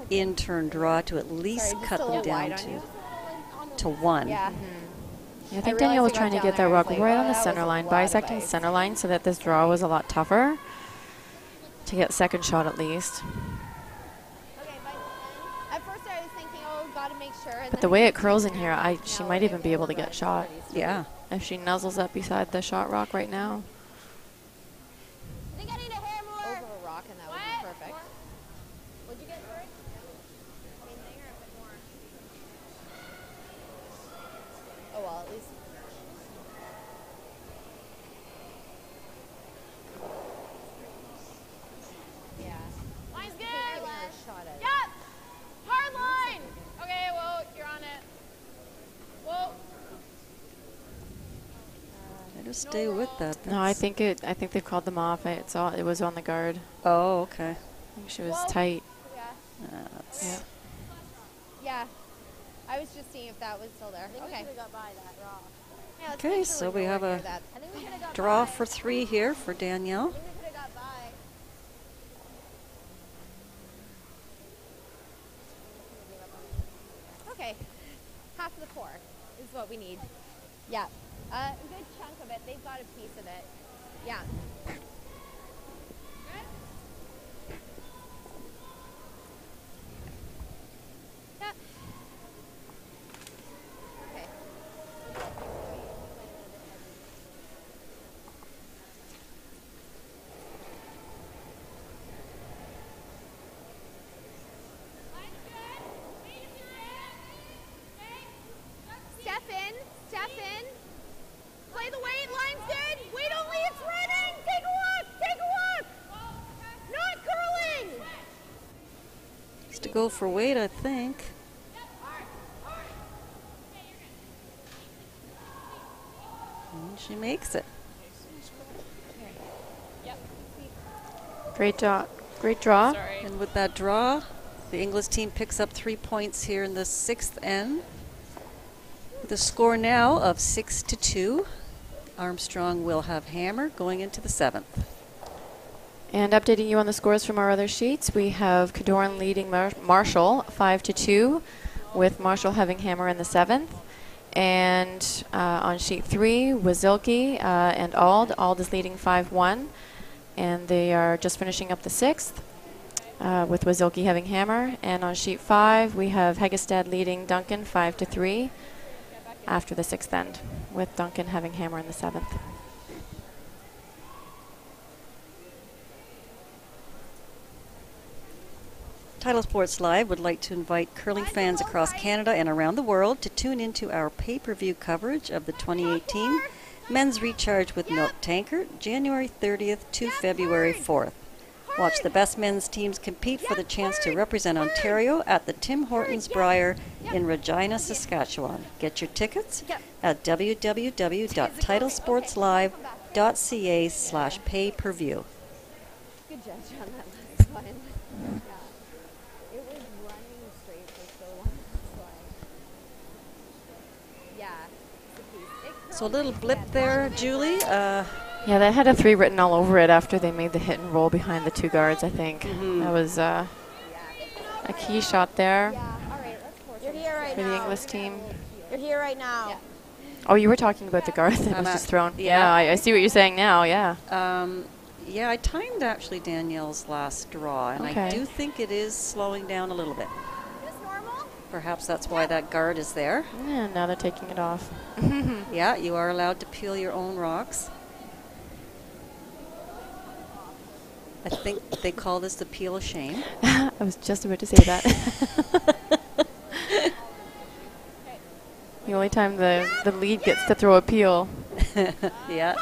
in turn draw to at least Sorry, just cut a them little down wide on you? to 1. Yeah. Yeah, I think Danielle was trying to get that rock right on the center line, bisecting center line so that this draw was a lot tougher to get second shot at least. Okay, but at first I was thinking, gotta make sure. And But then the way it curls in here, she might even be able to get shot. Yeah. If she nuzzles up beside the shot rock right now. I think I need a hair more. Over a rock, and that would be perfect. What'd you get for it? Same thing or a bit more? Oh, well, at least. Yeah. Line's good. Shot at it. Yep. Hard line. Okay, well, you're on it. Whoa. I just stay with that. No, I think they've called them off. It was on the guard. Oh, okay. I think she was tight. Yeah. Yeah. Yeah. I was just seeing if that was still there. Okay. got by that raw. Yeah, let's Okay, make sure so we're we have nowhere a near that. draw for 3 here for Danielle. Okay, half of the 4 is what we need. Yeah, a good chunk of it. They've got a piece of it. Yeah. Yeah. Okay. Stefan, play the weight, line's good. Weight only, it's running. Take a walk. Not curling. It's to go for weight, I think. And she makes it. Great draw. Great draw. And with that draw, the Inglis team picks up 3 points here in the 6th end. With a score now of 6-2. Armstrong will have hammer going into the 7th. And updating you on the scores from our other sheets, we have Cadorn leading Marshall 5-2, with Marshall having hammer in the 7th. And on sheet 3, Wazilki and Ald. Ald is leading 5-1, and they are just finishing up the 6th, with Wazilki having hammer. And on sheet 5, we have Hegestad leading Duncan 5-3 after the 6th end, with Duncan having hammer in the 7th. Title Sports Live would like to invite curling fans across Canada and around the world to tune into our pay-per-view coverage of the 2018 Men's Recharge with Milk Tankard, January 30th to February 4th. Watch the best men's teams compete for the chance to represent Ontario at the Tim Hortons Brier in Regina, Saskatchewan. Get your tickets at www.titlesportslive.ca/pay-per-view. Good judge on that last one. Yeah. It was running straight for so long. Yeah. So a little blip there, Julie. Yeah, that had a 3 written all over it after they made the hit and roll behind the 2 guards, I think. That was a key shot there You're here right for now. the Inglis team. You're here right now. Yeah. Oh, you were talking about the guard that was just thrown. Yeah, I see what you're saying now, yeah. Yeah, I timed actually Danielle's last draw, and I do think it is slowing down a little bit. Perhaps that's why that guard is there. Yeah, now they're taking it off. Yeah, you are allowed to peel your own rocks. I think they call this the peel of shame. I was just about to say that. The only time the lead gets to throw a peel. Yeah.